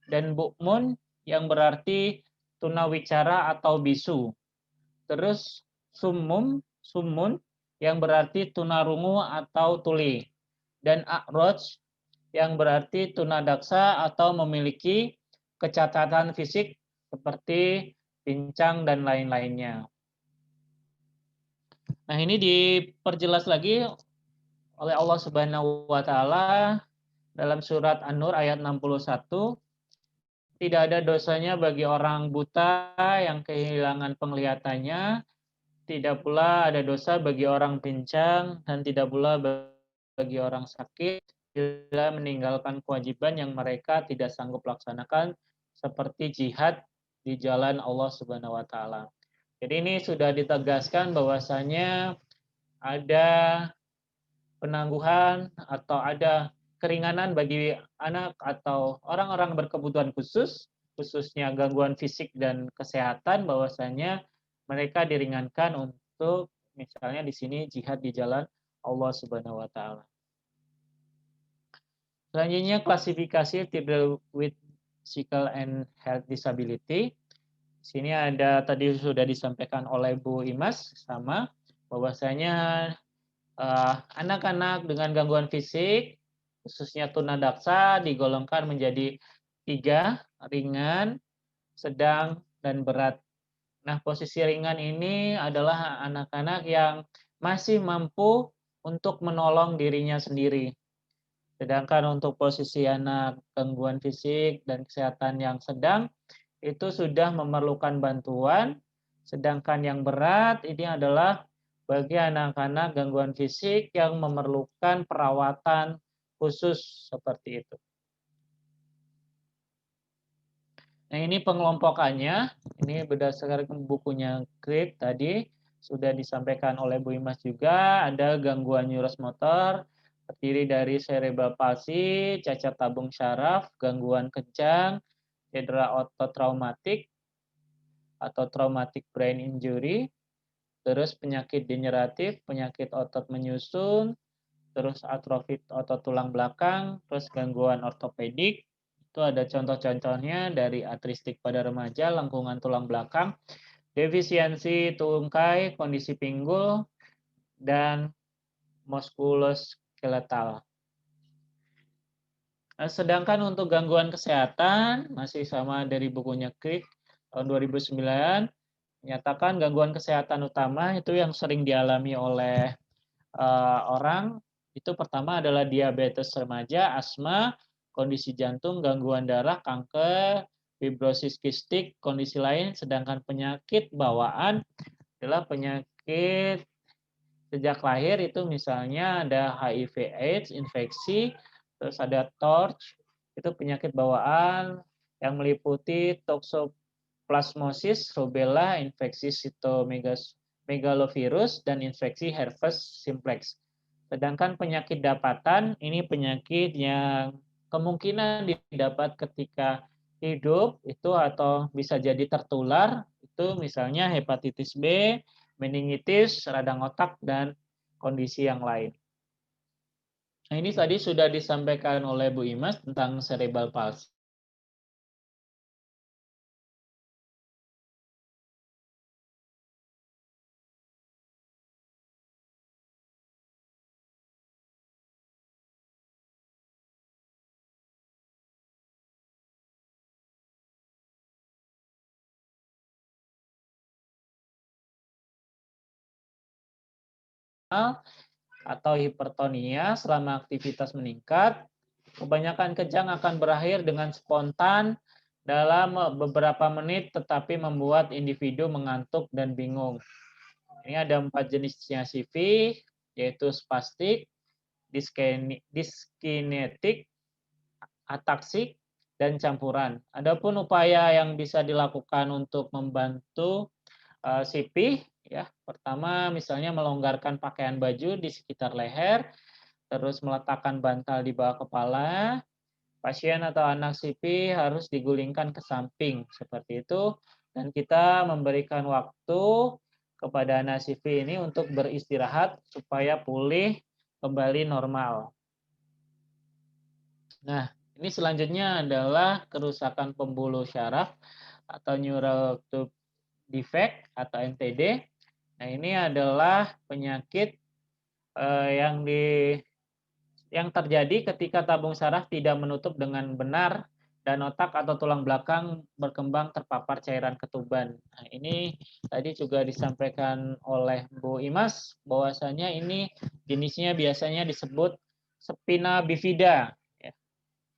S2: Dan bukmun, yang berarti tunawicara atau bisu. Terus summun, yang berarti tunarungu atau tuli. Dan akroj, yang berarti tunadaksa atau memiliki kecacatan fisik seperti pincang dan lain-lainnya. Nah, ini diperjelas lagi oleh Allah Subhanahu wa taala dalam surat An-Nur ayat 61. Tidak ada dosanya bagi orang buta yang kehilangan penglihatannya, tidak pula ada dosa bagi orang pincang, dan tidak pula bagi orang sakit bila meninggalkan kewajiban yang mereka tidak sanggup laksanakan, seperti jihad di jalan Allah Subhanahu wa taala. Jadi ini sudah ditegaskan bahwasanya ada penangguhan atau ada keringanan bagi anak atau orang-orang berkebutuhan khusus, khususnya gangguan fisik dan kesehatan, bahwasanya mereka diringankan untuk misalnya di sini jihad di jalan Allah Subhanahu wa taala. Selanjutnya klasifikasi people with physical and health disability. Sini ada tadi sudah disampaikan oleh Bu Imas sama bahwasanya anak-anak dengan gangguan fisik, khususnya tunadaksa, digolongkan menjadi 3, ringan, sedang, dan berat. Nah, posisi ringan ini adalah anak-anak yang masih mampu untuk menolong dirinya sendiri. Sedangkan untuk posisi anak gangguan fisik dan kesehatan yang sedang, itu sudah memerlukan bantuan, sedangkan yang berat ini adalah bagi anak-anak gangguan fisik yang memerlukan perawatan khusus seperti itu. Nah, ini pengelompokannya, ini berdasarkan bukunya Grip tadi, sudah disampaikan oleh Bu Imas juga, ada gangguan neuromotor, terdiri dari cerebral palsy, cacat tabung syaraf, gangguan kejang, cedera otot traumatik atau traumatic brain injury, terus penyakit degeneratif, penyakit otot menyusun, terus atrofi otot tulang belakang, terus gangguan ortopedik. Itu ada contoh-contohnya dari artristik pada remaja, lengkungan tulang belakang, defisiensi tungkai, kondisi pinggul, dan muskuloskeletal. Sedangkan untuk gangguan kesehatan, masih sama dari bukunya Crick tahun 2009, menyatakan gangguan kesehatan utama itu yang sering dialami oleh orang, itu pertama adalah diabetes remaja, asma, kondisi jantung, gangguan darah, kanker, fibrosis kistik, kondisi lain, sedangkan penyakit bawaan adalah penyakit sejak lahir itu misalnya ada HIV AIDS, infeksi, terus ada TORCH, itu penyakit bawaan yang meliputi toxoplasmosis, rubella, infeksi cytomegalovirus, dan infeksi herpes simplex. Sedangkan penyakit dapatan, ini penyakit yang kemungkinan didapat ketika hidup itu atau bisa jadi tertular, itu misalnya hepatitis B, meningitis, radang otak, dan kondisi yang lain. Nah, ini tadi sudah disampaikan oleh Bu Imas tentang cerebral palsy. atau hipertonia selama aktivitas meningkat. Kebanyakan kejang akan berakhir dengan spontan dalam beberapa menit, tetapi membuat individu mengantuk dan bingung. Ini ada 4 jenisnya CV, yaitu spastik, diskinetik, ataksik, dan campuran. Adapun upaya yang bisa dilakukan untuk membantu CV, ya, pertama misalnya melonggarkan pakaian baju di sekitar leher, terus meletakkan bantal di bawah kepala. Pasien atau anak CP harus digulingkan ke samping seperti itu, dan kita memberikan waktu kepada anak CP ini untuk beristirahat supaya pulih kembali normal. Nah, ini selanjutnya adalah kerusakan pembuluh syaraf atau neural tube defect atau NTD. Nah, ini adalah penyakit yang terjadi ketika tabung saraf tidak menutup dengan benar dan otak atau tulang belakang berkembang terpapar cairan ketuban. Nah, ini tadi juga disampaikan oleh Bu Imas bahwasanya ini jenisnya biasanya disebut spina bifida. Ya,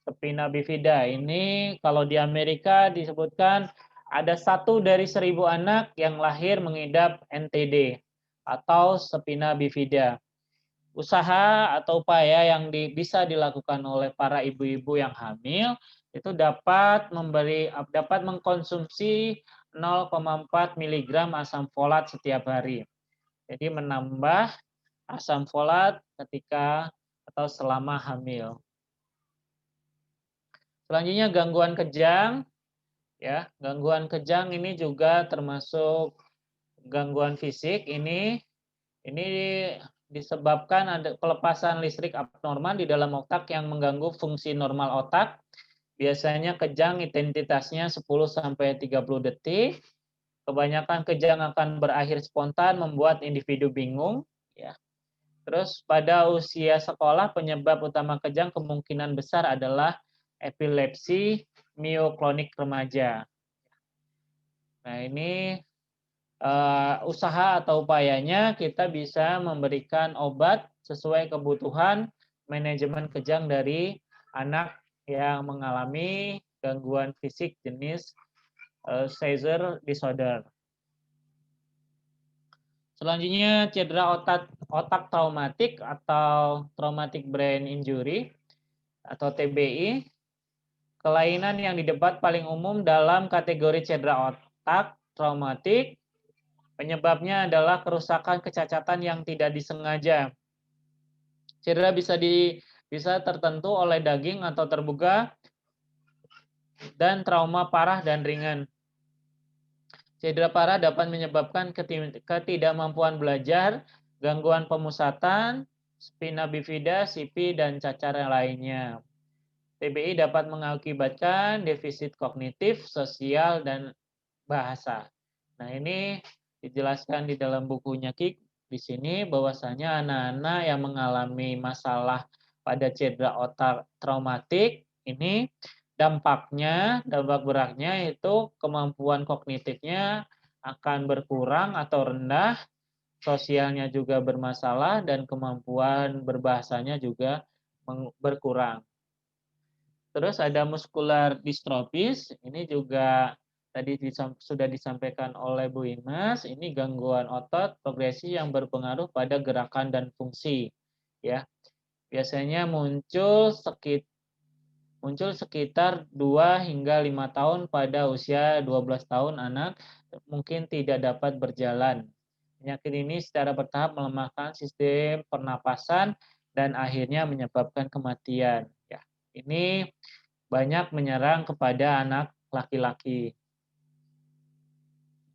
S2: spina bifida ini kalau di Amerika disebutkan ada 1 dari 1.000 anak yang lahir mengidap NTD atau spina bifida. Usaha atau upaya yang bisa dilakukan oleh para ibu-ibu yang hamil itu dapat mengkonsumsi 0,4 mg asam folat setiap hari. Jadi menambah asam folat ketika atau selama hamil. Selanjutnya gangguan kejang, ya. Gangguan kejang ini juga termasuk gangguan fisik. Ini disebabkan ada pelepasan listrik abnormal di dalam otak yang mengganggu fungsi normal otak. Biasanya kejang intensitasnya 10-30 detik. Kebanyakan kejang akan berakhir spontan membuat individu bingung, ya. Terus pada usia sekolah penyebab utama kejang kemungkinan besar adalah epilepsi mioklonik remaja. Nah, ini usaha atau upayanya kita bisa memberikan obat sesuai kebutuhan manajemen kejang dari anak yang mengalami gangguan fisik jenis seizure disorder. Selanjutnya cedera otak traumatik atau traumatic brain injury atau TBI. Kelainan yang didapat paling umum dalam kategori cedera otak traumatik. Penyebabnya adalah kerusakan kecacatan yang tidak disengaja. Cedera bisa tertentu oleh daging atau terbuka dan trauma parah dan ringan. Cedera parah dapat menyebabkan ketidakmampuan belajar, gangguan pemusatan, spina bifida, CP, dan cacar yang lainnya. TBI dapat mengakibatkan defisit kognitif, sosial, dan bahasa. Nah, ini dijelaskan di dalam bukunya Kik di sini bahwasanya anak-anak yang mengalami masalah pada cedera otak traumatik ini dampak beratnya itu kemampuan kognitifnya akan berkurang atau rendah, sosialnya juga bermasalah dan kemampuan berbahasanya juga berkurang. Terus ada muskular distrofis, ini juga tadi sudah disampaikan oleh Bu Imas, ini gangguan otot progresi yang berpengaruh pada gerakan dan fungsi. Ya, biasanya muncul sekitar 2 hingga 5 tahun pada usia 12 tahun anak mungkin tidak dapat berjalan. Penyakit ini secara bertahap melemahkan sistem pernapasan dan akhirnya menyebabkan kematian. Ya, ini banyak menyerang kepada anak laki-laki.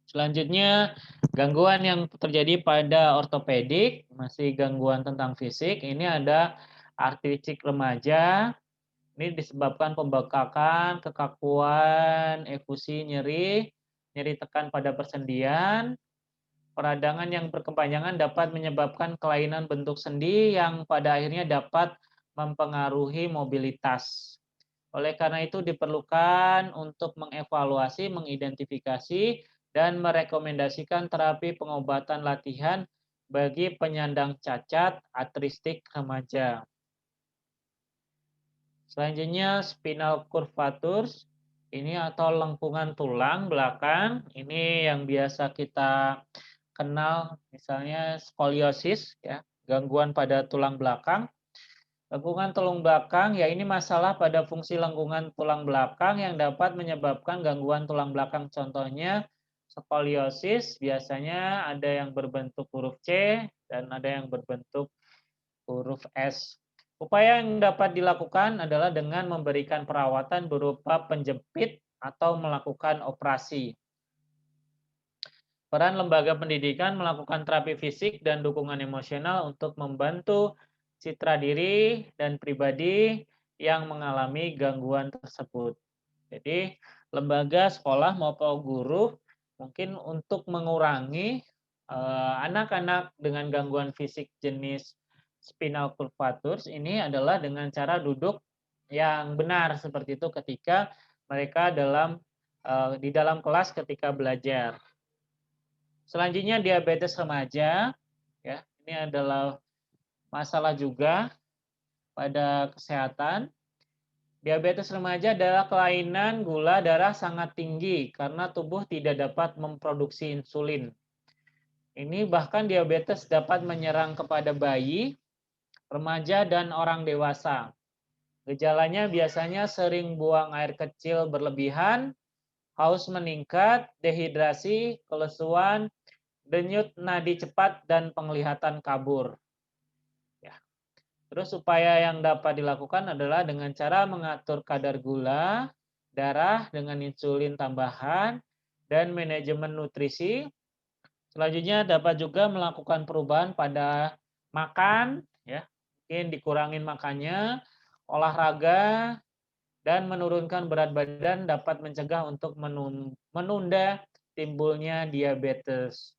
S2: Selanjutnya, gangguan yang terjadi pada ortopedik, masih gangguan tentang fisik. Ini ada artritik remaja. Ini disebabkan pembengkakan, kekakuan, efusi, nyeri tekan pada persendian. Peradangan yang berkepanjangan dapat menyebabkan kelainan bentuk sendi yang pada akhirnya dapat mempengaruhi mobilitas. Oleh karena itu diperlukan untuk mengevaluasi, mengidentifikasi, dan merekomendasikan terapi pengobatan latihan bagi penyandang cacat artristik remaja. Selanjutnya spinal curvature ini atau lengkungan tulang belakang. Ini yang biasa kita kenal misalnya skoliosis ya, gangguan pada tulang belakang. Lengkungan tulang belakang ya ini masalah pada fungsi lengkungan tulang belakang yang dapat menyebabkan gangguan tulang belakang. Contohnya skoliosis biasanya ada yang berbentuk huruf C dan ada yang berbentuk huruf S. Upaya yang dapat dilakukan adalah dengan memberikan perawatan berupa penjepit atau melakukan operasi. Peran lembaga pendidikan melakukan terapi fisik dan dukungan emosional untuk membantu citra diri dan pribadi yang mengalami gangguan tersebut. Jadi, lembaga sekolah maupun guru mungkin untuk mengurangi anak-anak dengan gangguan fisik jenis spinal curvature ini adalah dengan cara duduk yang benar seperti itu ketika mereka di dalam kelas ketika belajar. Selanjutnya diabetes remaja, ya ini adalah masalah juga pada kesehatan. Diabetes remaja adalah kelainan gula darah sangat tinggi karena tubuh tidak dapat memproduksi insulin. Ini bahkan diabetes dapat menyerang kepada bayi, remaja, dan orang dewasa. Gejalanya biasanya sering buang air kecil berlebihan, haus meningkat, dehidrasi, kelesuan, denyut nadi cepat, dan penglihatan kabur. Ya. Terus upaya yang dapat dilakukan adalah dengan cara mengatur kadar gula darah dengan insulin tambahan dan manajemen nutrisi. Selanjutnya dapat juga melakukan perubahan pada makan, ya, mungkin dikurangin makannya, olahraga, dan menurunkan berat badan dapat mencegah untuk menunda timbulnya diabetes.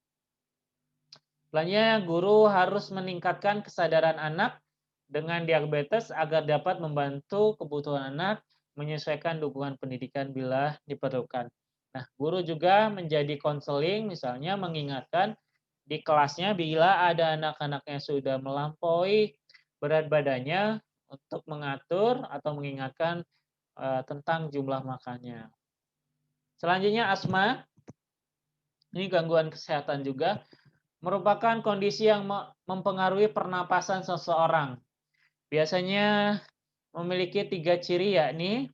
S2: Selanjutnya, guru harus meningkatkan kesadaran anak dengan diabetes agar dapat membantu kebutuhan anak menyesuaikan dukungan pendidikan bila diperlukan. Nah, guru juga menjadi konseling, misalnya mengingatkan di kelasnya bila ada anak-anak yang sudah melampaui berat badannya untuk mengatur atau mengingatkan tentang jumlah makannya. Selanjutnya asma, ini gangguan kesehatan juga, merupakan kondisi yang mempengaruhi pernapasan seseorang. Biasanya memiliki 3 ciri yakni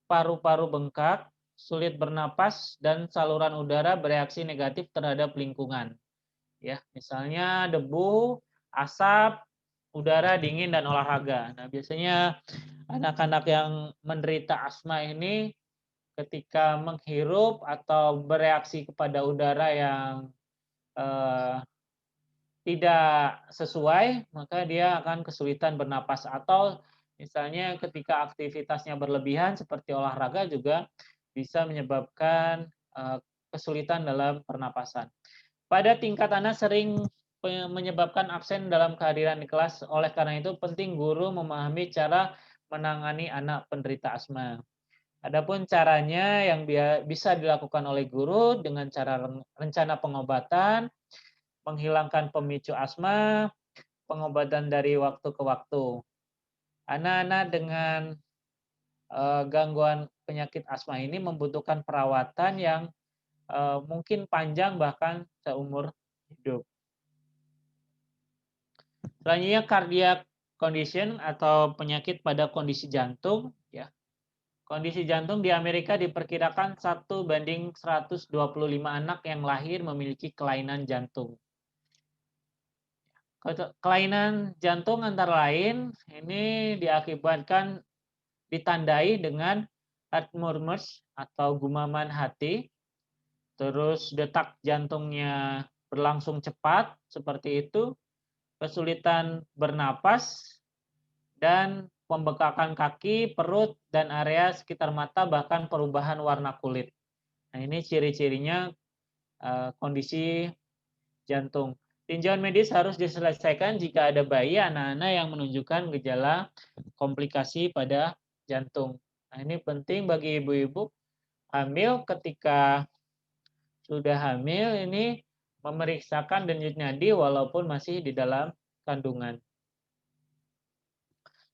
S2: paru-paru bengkak, sulit bernapas, dan saluran udara bereaksi negatif terhadap lingkungan. Ya, misalnya debu, asap, udara dingin, dan olahraga. Nah, biasanya anak-anak yang menderita asma ini ketika menghirup atau bereaksi kepada udara yang tidak sesuai, maka dia akan kesulitan bernapas. Atau misalnya ketika aktivitasnya berlebihan seperti olahraga juga bisa menyebabkan kesulitan dalam pernapasan. Pada tingkat anak sering menyebabkan absen dalam kehadiran di kelas. Oleh karena itu penting guru memahami cara menangani anak penderita asma. Adapun caranya yang bisa dilakukan oleh guru dengan cara rencana pengobatan, menghilangkan pemicu asma, pengobatan dari waktu ke waktu. Anak-anak dengan gangguan penyakit asma ini membutuhkan perawatan yang mungkin panjang bahkan seumur hidup. Selanjutnya cardiac condition atau penyakit pada kondisi jantung, ya. Kondisi jantung di Amerika diperkirakan 1:125 anak yang lahir memiliki kelainan jantung. Kelainan jantung antara lain ini diakibatkan ditandai dengan heart murmurs atau gumaman hati, terus detak jantungnya berlangsung cepat seperti itu, kesulitan bernapas, dan pembekakan kaki, perut, dan area sekitar mata, bahkan perubahan warna kulit. Nah, ini ciri-cirinya kondisi jantung. Tinjauan medis harus diselesaikan jika ada bayi anak-anak yang menunjukkan gejala komplikasi pada jantung. Nah, ini penting bagi ibu-ibu hamil ketika sudah hamil ini memeriksakan denyut nadi walaupun masih di dalam kandungan.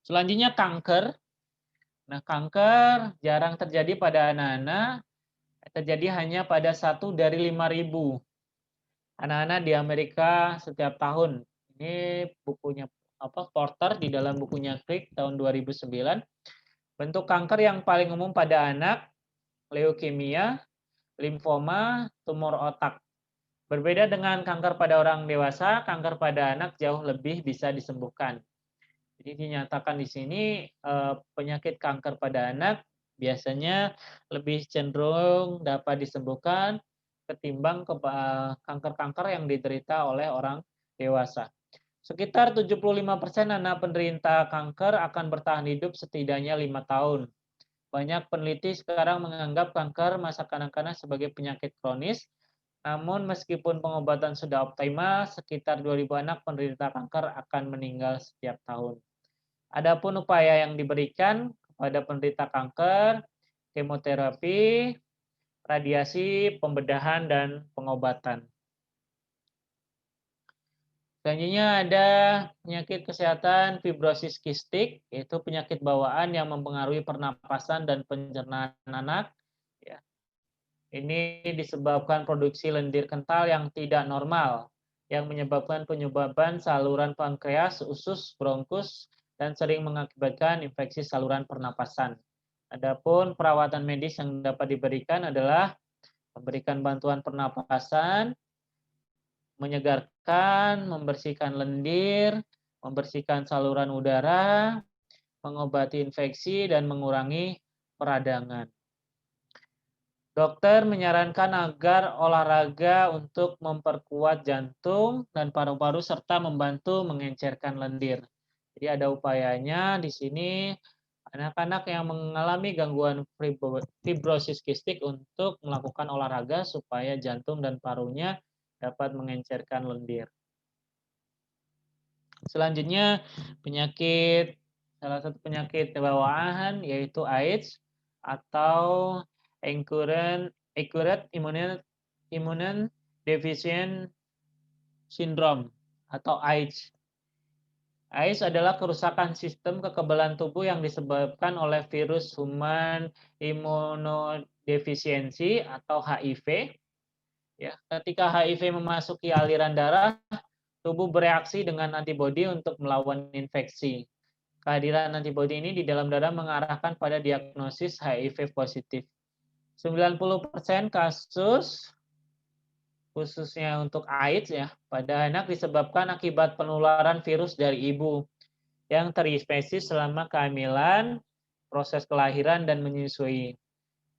S2: Selanjutnya kanker. Nah, kanker jarang terjadi pada anak-anak, terjadi hanya pada 1 dari 5.000 anak-anak di Amerika setiap tahun. Ini bukunya Porter di dalam bukunya Crick tahun 2009. Bentuk kanker yang paling umum pada anak, leukemia, limfoma, tumor otak. Berbeda dengan kanker pada orang dewasa, kanker pada anak jauh lebih bisa disembuhkan. Jadi dinyatakan di sini penyakit kanker pada anak biasanya lebih cenderung dapat disembuhkan ketimbang kanker-kanker yang diderita oleh orang dewasa. Sekitar 75% anak penderita kanker akan bertahan hidup setidaknya 5 tahun. Banyak peneliti sekarang menganggap kanker masa kanak-kanak sebagai penyakit kronis, namun meskipun pengobatan sudah optimal, sekitar 2.000 anak penderita kanker akan meninggal setiap tahun. Adapun upaya yang diberikan kepada penderita kanker, kemoterapi, radiasi, pembedahan, dan pengobatan. Selanjutnya ada penyakit kesehatan fibrosis kistik, yaitu penyakit bawaan yang mempengaruhi pernapasan dan pencernaan anak. Ya. Ini disebabkan produksi lendir kental yang tidak normal, yang menyebabkan penyumbatan saluran pankreas, usus, bronkus, dan sering mengakibatkan infeksi saluran pernapasan. Adapun perawatan medis yang dapat diberikan adalah memberikan bantuan pernapasan, menyegarkan, membersihkan lendir, membersihkan saluran udara, mengobati infeksi, dan mengurangi peradangan. Dokter menyarankan agar olahraga untuk memperkuat jantung dan paru-paru serta membantu mengencerkan lendir. Jadi ada upayanya di sini anak-anak yang mengalami gangguan fibrosis kistik untuk melakukan olahraga supaya jantung dan parunya dapat mengencerkan lendir. Selanjutnya salah satu penyakit bawaan yaitu AIDS atau acute immune deficient syndrome atau AIDS. AIDS adalah kerusakan sistem kekebalan tubuh yang disebabkan oleh virus human immunodefisiency atau HIV. Ya, ketika HIV memasuki aliran darah, tubuh bereaksi dengan antibodi untuk melawan infeksi. Kehadiran antibodi ini di dalam darah mengarahkan pada diagnosis HIV positif. 90% kasus khususnya untuk AIDS ya pada anak disebabkan akibat penularan virus dari ibu yang terinfeksi selama kehamilan, proses kelahiran dan menyusui.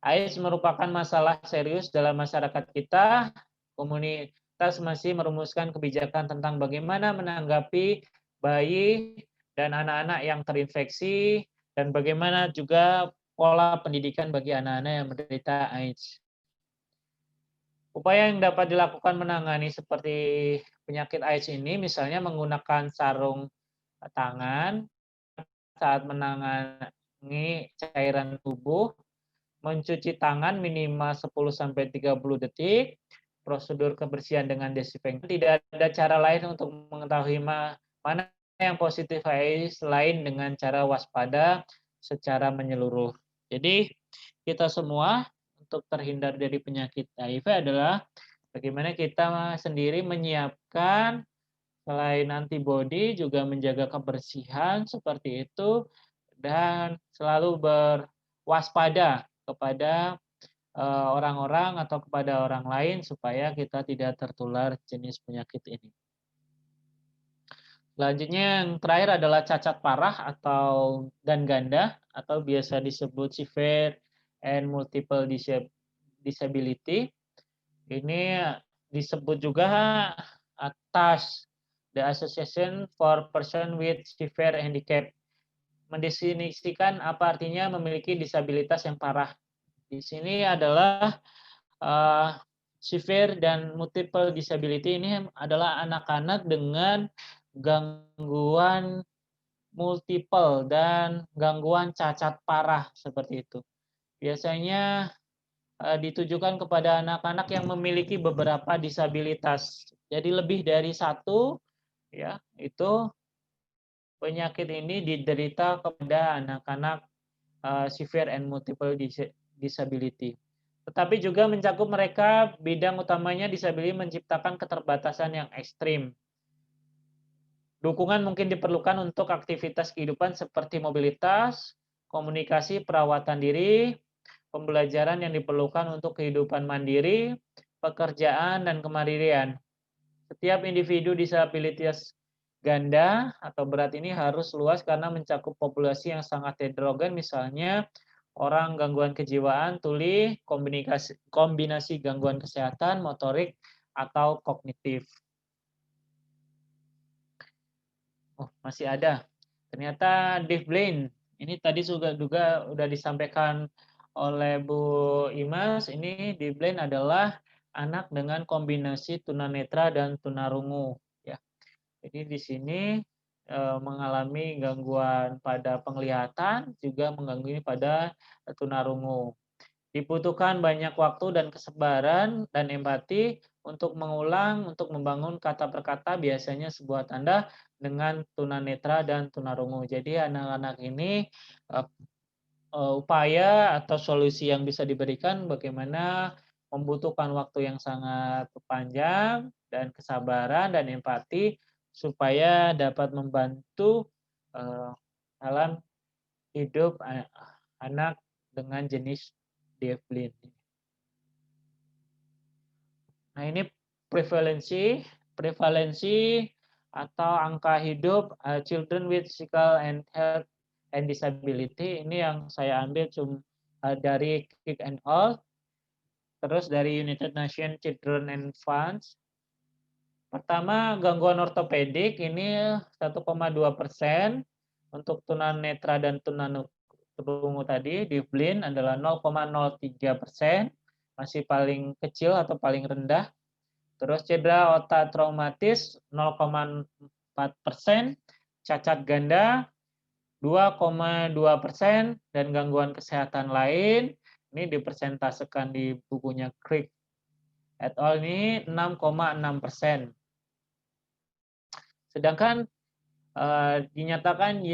S2: AIDS merupakan masalah serius dalam masyarakat kita. Komunitas masih merumuskan kebijakan tentang bagaimana menanggapi bayi dan anak-anak yang terinfeksi dan bagaimana juga pola pendidikan bagi anak-anak yang menderita AIDS. Upaya yang dapat dilakukan menangani seperti penyakit AIDS ini misalnya menggunakan sarung tangan saat menangani cairan tubuh, mencuci tangan minimal 10-30 detik, prosedur kebersihan dengan desinfektan. Tidak ada cara lain untuk mengetahui mana yang positif HIV selain dengan cara waspada secara menyeluruh. Jadi kita semua untuk terhindar dari penyakit HIV adalah bagaimana kita sendiri menyiapkan selain antibodi juga menjaga kebersihan seperti itu dan selalu berwaspada kepada orang-orang atau kepada orang lain supaya kita tidak tertular jenis penyakit ini. Selanjutnya yang terakhir adalah cacat parah dan ganda atau biasa disebut severe and multiple disability. Ini disebut juga atas the Association for Person with Severe Handicap. Mendefinisikan apa artinya memiliki disabilitas yang parah. Di sini adalah severe dan multiple disability ini adalah anak-anak dengan gangguan multiple dan gangguan cacat parah seperti itu. Biasanya ditujukan kepada anak-anak yang memiliki beberapa disabilitas. Jadi lebih dari satu, ya, itu penyakit ini diderita kepada anak-anak severe and multiple disability. Tetapi juga mencakup mereka, bidang utamanya disabilitas menciptakan keterbatasan yang ekstrim. Dukungan mungkin diperlukan untuk aktivitas kehidupan seperti mobilitas, komunikasi, perawatan diri, pembelajaran yang diperlukan untuk kehidupan mandiri, pekerjaan, dan kemandirian. Setiap individu disabilitas ganda atau berat ini harus luas karena mencakup populasi yang sangat heterogen, misalnya orang gangguan kejiwaan, tuli, kombinasi gangguan kesehatan, motorik, atau kognitif. Oh, masih ada. Ternyata Dave Blaine, ini tadi juga udah disampaikan oleh Bu Imas, ini Dave Blaine adalah anak dengan kombinasi tunanetra dan tunarungu, ya. Jadi di sini mengalami gangguan pada penglihatan, juga mengganggu pada tunarungu. Dibutuhkan banyak waktu dan kesabaran dan empati untuk mengulang, untuk membangun kata per kata, biasanya sebuah tanda dengan tunanetra dan tunarungu. Jadi anak-anak ini upaya atau solusi yang bisa diberikan bagaimana membutuhkan waktu yang sangat panjang dan kesabaran dan empati supaya dapat membantu dalam hidup anak dengan jenis Deaf Blind. Nah, ini prevalensi atau angka hidup children with physical and health and disability. Ini yang saya ambil dari Kick and All, terus dari United Nations Children and Funds. Pertama, gangguan ortopedik ini 1,2%, untuk tunanetra dan tunarungu tadi, di blind adalah 0,03%, masih paling kecil atau paling rendah. Terus cedera otak traumatis 0,4%, cacat ganda 2,2%, dan gangguan kesehatan lain ini dipersentasekan di bukunya Crick et al. Ini 6,6%. Sedangkan dinyatakan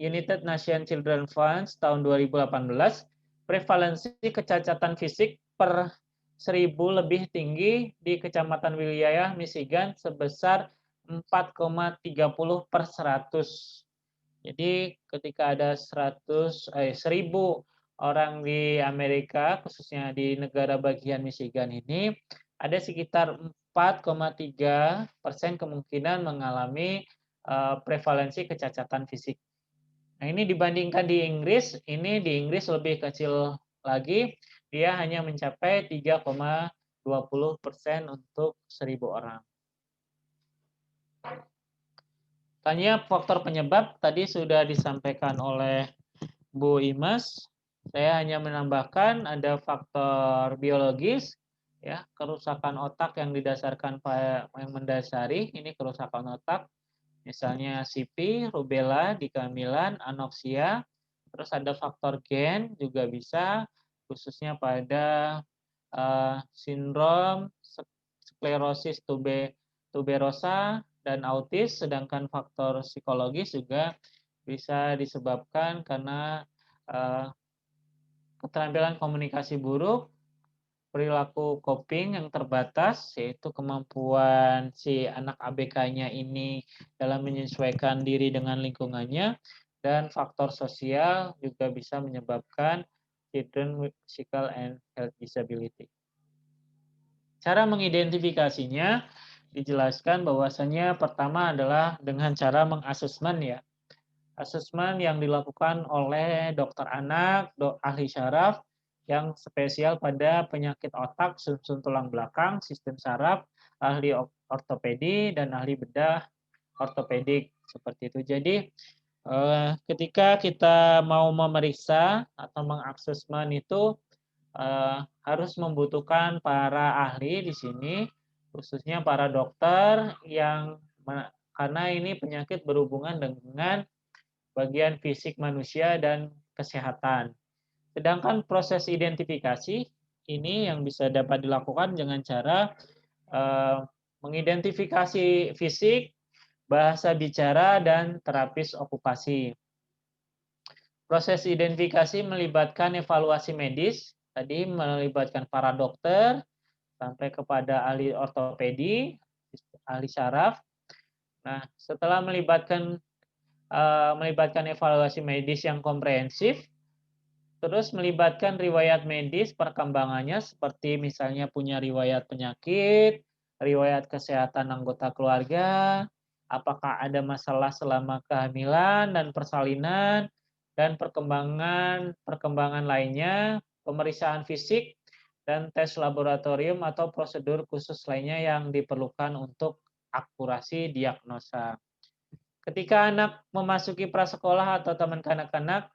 S2: United Nations Children Funds tahun 2018, prevalensi kecacatan fisik per 1000 lebih tinggi di Kecamatan wilayah Michigan sebesar 4,30/100. Jadi ketika ada 1000 orang di Amerika, khususnya di negara bagian Michigan ini, ada sekitar 4,3% kemungkinan mengalami prevalensi kecacatan fisik. Nah, ini dibandingkan di Inggris, ini di Inggris lebih kecil lagi, dia hanya mencapai 3,20% untuk 1000 orang. Tanya faktor penyebab tadi sudah disampaikan oleh Bu Imas. Saya hanya menambahkan ada faktor biologis, ya, kerusakan otak yang didasarkan yang mendasari ini kerusakan otak, misalnya CP, rubella di kehamilan, anoksia. Terus ada faktor gen juga bisa, khususnya pada sindrom sklerosis tuberosa dan autis. Sedangkan faktor psikologis juga bisa disebabkan karena keterampilan komunikasi buruk, perilaku coping yang terbatas, yaitu kemampuan si anak ABK-nya ini dalam menyesuaikan diri dengan lingkungannya, dan faktor sosial juga bisa menyebabkan children with physical and health disability. Cara mengidentifikasinya dijelaskan bahwasanya pertama adalah dengan cara mengasesmen, ya. Asesmen yang dilakukan oleh dokter anak, ahli syaraf yang spesial pada penyakit otak, sumsum tulang belakang, sistem saraf, ahli ortopedi, dan ahli bedah ortopedik, seperti itu. Jadi ketika kita mau memeriksa atau mengasesmen itu harus membutuhkan para ahli di sini, khususnya para dokter yang karena ini penyakit berhubungan dengan bagian fisik manusia dan kesehatan. Sedangkan proses identifikasi ini yang bisa dapat dilakukan dengan cara mengidentifikasi fisik, bahasa bicara, dan terapis okupasi. Proses identifikasi melibatkan evaluasi medis, tadi melibatkan para dokter, sampai kepada ahli ortopedi, ahli syaraf. Nah, setelah melibatkan evaluasi medis yang komprehensif, terus melibatkan riwayat medis perkembangannya seperti misalnya punya riwayat penyakit, riwayat kesehatan anggota keluarga, apakah ada masalah selama kehamilan dan persalinan, dan perkembangan lainnya, pemeriksaan fisik, dan tes laboratorium atau prosedur khusus lainnya yang diperlukan untuk akurasi diagnosa. Ketika anak memasuki prasekolah atau taman kanak-kanak,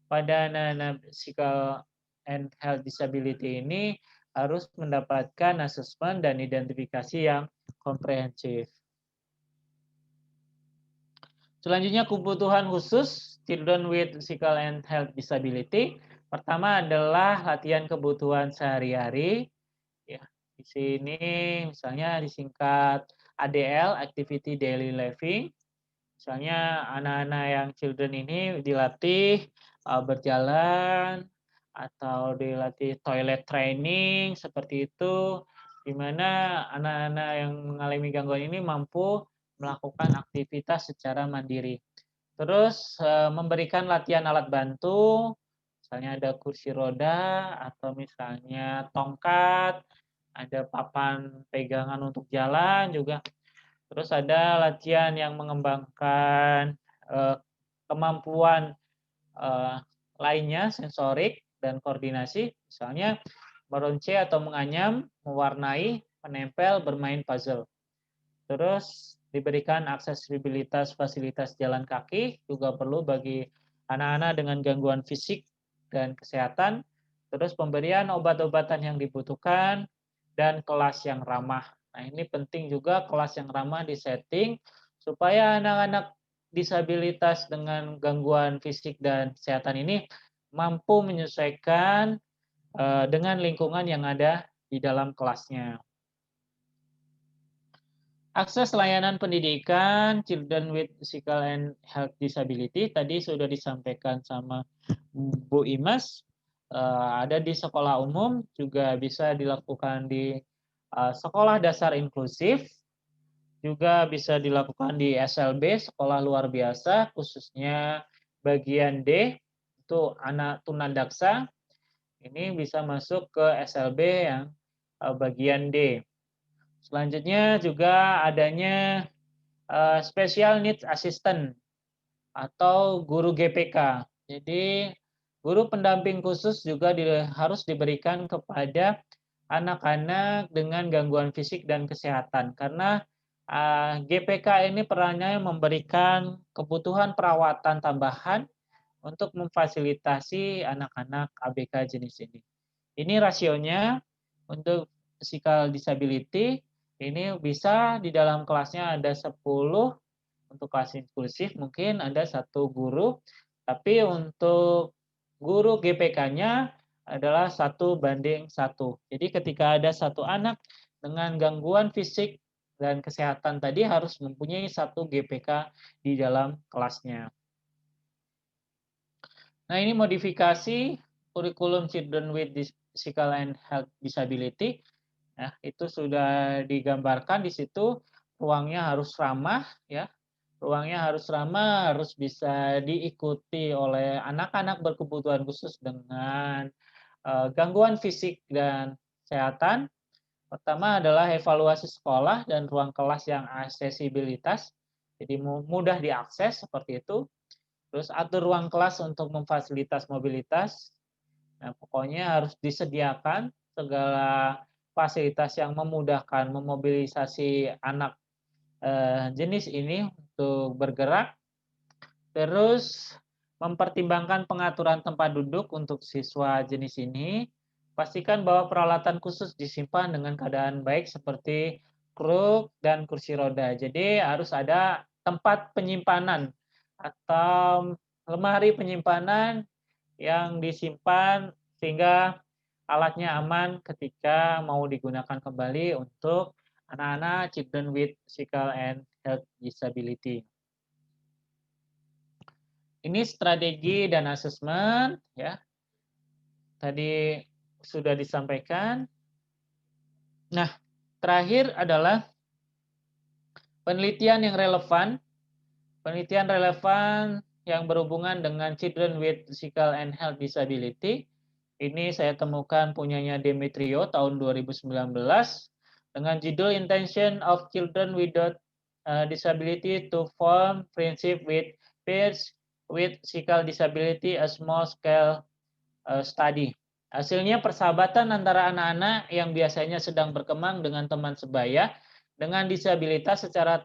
S2: pada anak-anak physical and health disability ini harus mendapatkan asesmen dan identifikasi yang komprehensif. Selanjutnya kebutuhan khusus children with physical and health disability. Pertama adalah latihan kebutuhan sehari-hari. Ya, di sini misalnya disingkat ADL, Activity Daily Living. Misalnya anak-anak yang children ini dilatih berjalan atau dilatih toilet training seperti itu, di mana anak-anak yang mengalami gangguan ini mampu melakukan aktivitas secara mandiri. Terus memberikan latihan alat bantu, misalnya ada kursi roda atau misalnya tongkat, ada papan pegangan untuk jalan juga. Terus ada latihan yang mengembangkan kemampuan lainnya, sensorik dan koordinasi, misalnya meronce atau menganyam, mewarnai, menempel, bermain puzzle. Terus diberikan aksesibilitas fasilitas jalan kaki juga perlu bagi anak-anak dengan gangguan fisik dan kesehatan. Terus pemberian obat-obatan yang dibutuhkan dan kelas yang ramah. Nah, ini penting juga kelas yang ramah disetting supaya anak-anak disabilitas dengan gangguan fisik dan kesehatan ini mampu menyesuaikan dengan lingkungan yang ada di dalam kelasnya. Akses layanan pendidikan children with physical and health disability tadi sudah disampaikan sama Bu Imas. Ada di sekolah umum, juga bisa dilakukan di sekolah dasar inklusif, juga bisa dilakukan di SLB, sekolah luar biasa, khususnya bagian D, itu anak tunadaksa. Ini bisa masuk ke SLB yang bagian D. Selanjutnya juga adanya special needs assistant atau guru GPK. Jadi guru pendamping khusus juga harus diberikan kepada anak-anak dengan gangguan fisik dan kesehatan, karena GPK ini perannya memberikan kebutuhan perawatan tambahan untuk memfasilitasi anak-anak ABK jenis ini. Ini rasionya untuk physical disability, ini bisa di dalam kelasnya ada 10, untuk kelas inklusif mungkin ada 1 guru, tapi untuk guru GPK-nya adalah 1:1. Jadi ketika ada 1 anak dengan gangguan fisik dan kesehatan tadi harus mempunyai 1 GPK di dalam kelasnya. Nah, ini modifikasi kurikulum Children with Physical and Health Disability. Nah, itu sudah digambarkan di situ, ruangnya harus ramah ya. Ruangnya harus ramah, harus bisa diikuti oleh anak-anak berkebutuhan khusus dengan gangguan fisik dan kesehatan. Pertama adalah evaluasi sekolah dan ruang kelas yang aksesibilitas, jadi mudah diakses seperti itu. Terus atur ruang kelas untuk memfasilitas mobilitas. Nah, pokoknya harus disediakan segala fasilitas yang memudahkan memobilisasi anak jenis ini untuk bergerak. Terus mempertimbangkan pengaturan tempat duduk untuk siswa jenis ini. Pastikan bahwa peralatan khusus disimpan dengan keadaan baik seperti kruk dan kursi roda. Jadi harus ada tempat penyimpanan atau lemari penyimpanan yang disimpan sehingga alatnya aman ketika mau digunakan kembali untuk anak-anak children with physical and health disability. Ini strategi dan asesmen ya. Tadi sudah disampaikan. Nah, terakhir adalah penelitian yang relevan. Penelitian relevan yang berhubungan dengan children with physical and health disability. Ini saya temukan punyanya Demetrio tahun 2019 dengan judul Intention of Children Without Disability to Form Friendship with Peers with Physical Disability, a Small Scale Study. Hasilnya persahabatan antara anak-anak yang biasanya sedang berkembang dengan teman sebaya dengan disabilitas secara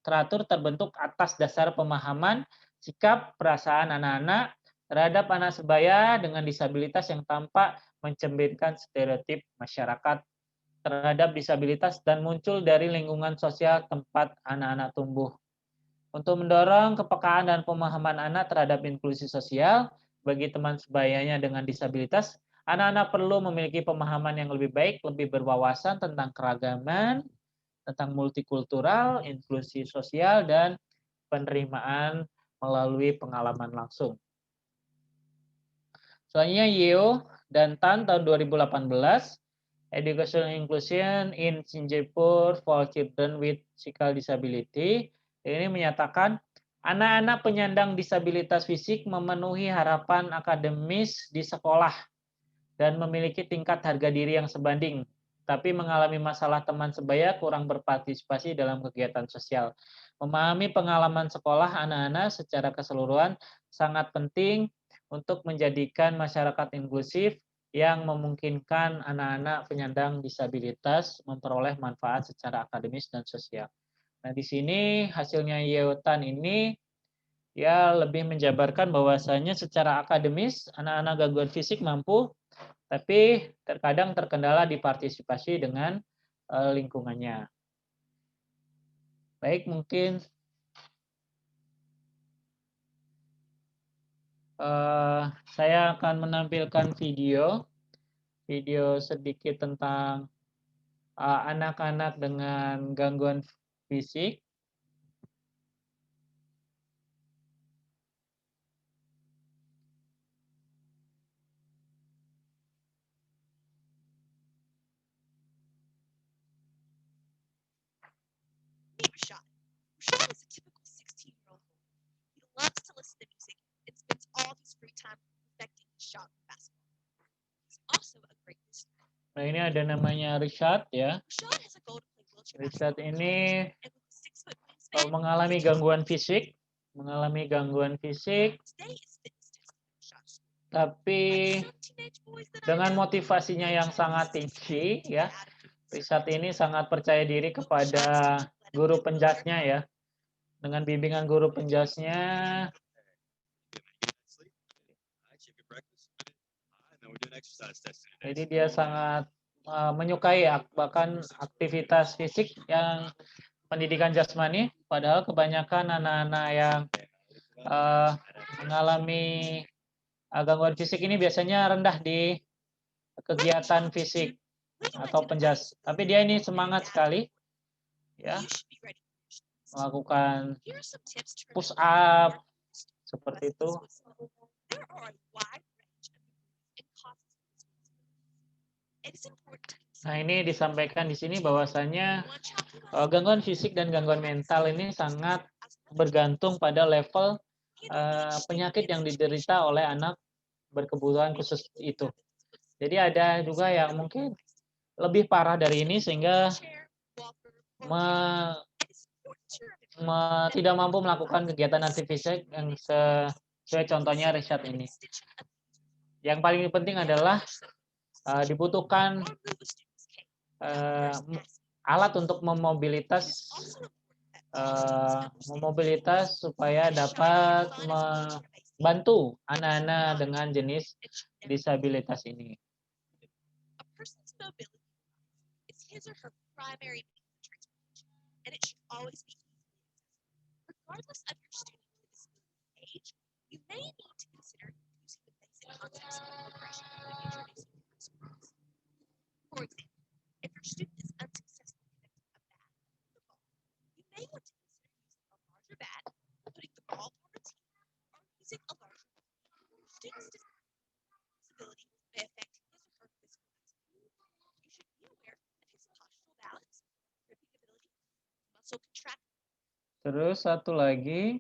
S2: teratur terbentuk atas dasar pemahaman, sikap, perasaan anak-anak terhadap anak sebaya dengan disabilitas yang tampak mencerminkan stereotip masyarakat terhadap disabilitas dan muncul dari lingkungan sosial tempat anak-anak tumbuh. Untuk mendorong kepekaan dan pemahaman anak terhadap inklusi sosial bagi teman sebayanya dengan disabilitas, anak-anak perlu memiliki pemahaman yang lebih baik, lebih berwawasan tentang keragaman, tentang multikultural, inklusi sosial, dan penerimaan melalui pengalaman langsung. Soalnya Yeo dan Tan tahun 2018, Educational Inclusion in Singapore for Children with Physical Disability, ini menyatakan anak-anak penyandang disabilitas fisik memenuhi harapan akademis di sekolah dan memiliki tingkat harga diri yang sebanding, tapi mengalami masalah teman sebaya kurang berpartisipasi dalam kegiatan sosial. Memahami pengalaman sekolah anak-anak secara keseluruhan sangat penting untuk menjadikan masyarakat inklusif yang memungkinkan anak-anak penyandang disabilitas memperoleh manfaat secara akademis dan sosial. Nah, di sini hasilnya Yeotan ini ya lebih menjabarkan bahwasanya secara akademis anak-anak gangguan fisik mampu, tapi terkadang terkendala di partisipasi dengan lingkungannya. Baik, mungkin saya akan menampilkan video sedikit tentang anak-anak dengan gangguan fisik.
S3: Rashad. Rashad is a typical 16-year-old boy. He loves to listen to music and spends all his free time perfecting his shot with basketball. He's also a great listener.
S2: Nah, ini ada namanya Rashad ya.
S3: Rashad has a goal to play wheelchair
S2: Rashad
S3: basketball.
S2: ini
S3: And with a 6-foot wingspan,
S2: mengalami gangguan fisik,
S3: today is fitness testing at Rashad's school.
S2: tapi
S3: Like some teenage boys that I
S2: dengan
S3: know,
S2: motivasinya yang sangat tinggi ya. Rashad ini sangat percaya diri kepada guru penjasnya ya. Dengan bimbingan guru penjasnya, jadi dia sangat menyukai bahkan aktivitas fisik yang pendidikan jasmani, padahal kebanyakan anak-anak yang mengalami gangguan fisik ini biasanya rendah di kegiatan fisik atau penjas. Tapi dia ini semangat sekali ya, melakukan push up seperti itu. Nah, ini disampaikan di sini bahwasanya gangguan fisik dan gangguan mental ini sangat bergantung pada level penyakit yang diderita oleh anak berkebutuhan khusus itu. Jadi ada juga yang mungkin lebih parah dari ini sehingga tidak mampu melakukan kegiatan aktivitas yang sesuai contohnya Rashad ini. Yang paling penting adalah dibutuhkan alat untuk memobilitas supaya dapat membantu anak-anak dengan jenis disabilitas ini.
S3: student's disability may affect his or her physical activity. You should be aware of his postural balance, gripping ability, muscle contraction.
S2: Terus satu lagi.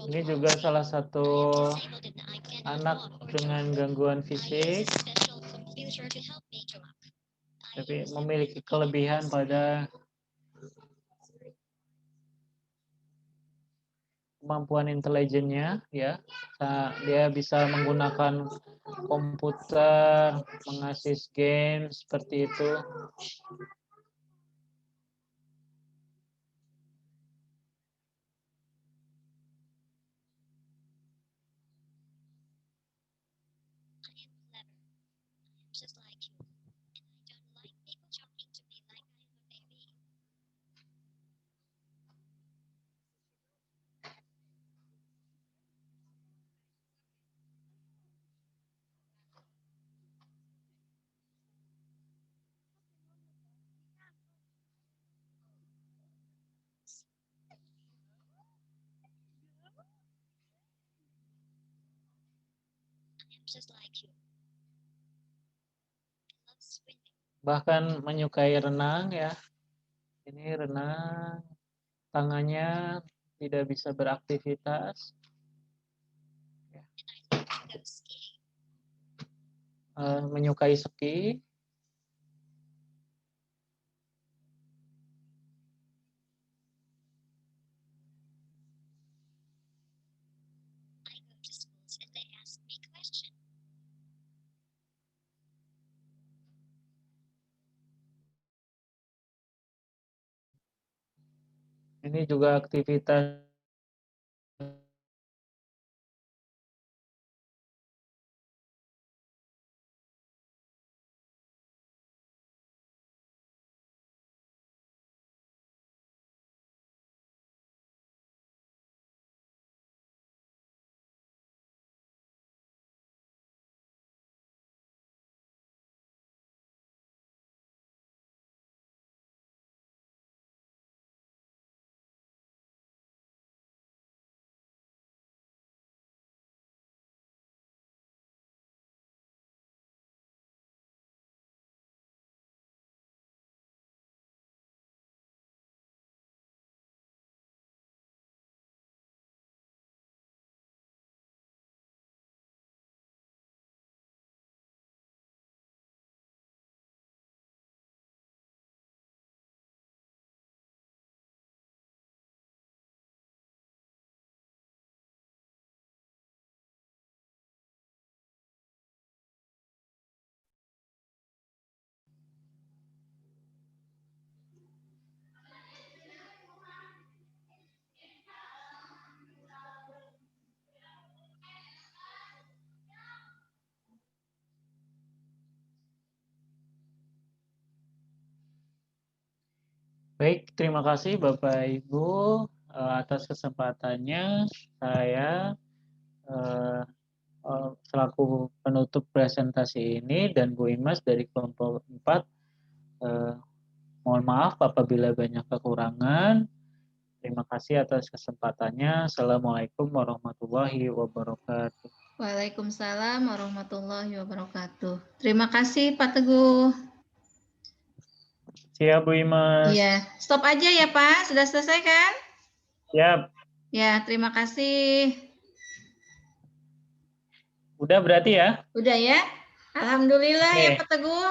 S2: Ini juga salah satu anak dengan gangguan fisik, tapi memiliki kelebihan pada kemampuan intelijennya, ya. Dia bisa menggunakan komputer, mengakses game seperti itu. Bahkan menyukai renang, ya. Ini renang, tangannya tidak bisa beraktivitas. Menyukai ski. Ini juga aktivitas Baik, terima kasih Bapak Ibu atas kesempatannya. Saya selaku penutup presentasi ini dan Bu Imas dari kelompok 4 mohon maaf apabila banyak kekurangan. Terima kasih atas kesempatannya. Assalamualaikum warahmatullahi wabarakatuh.
S1: Waalaikumsalam warahmatullahi wabarakatuh. Terima kasih Pak Teguh.
S2: Siap Bu Imas.
S1: Iya, stop aja ya Pak. Sudah selesai kan?
S2: Siap.
S1: Ya, terima kasih.
S2: Udah berarti ya?
S1: Udah ya? Alhamdulillah
S2: Oke.
S1: ya Pak Teguh.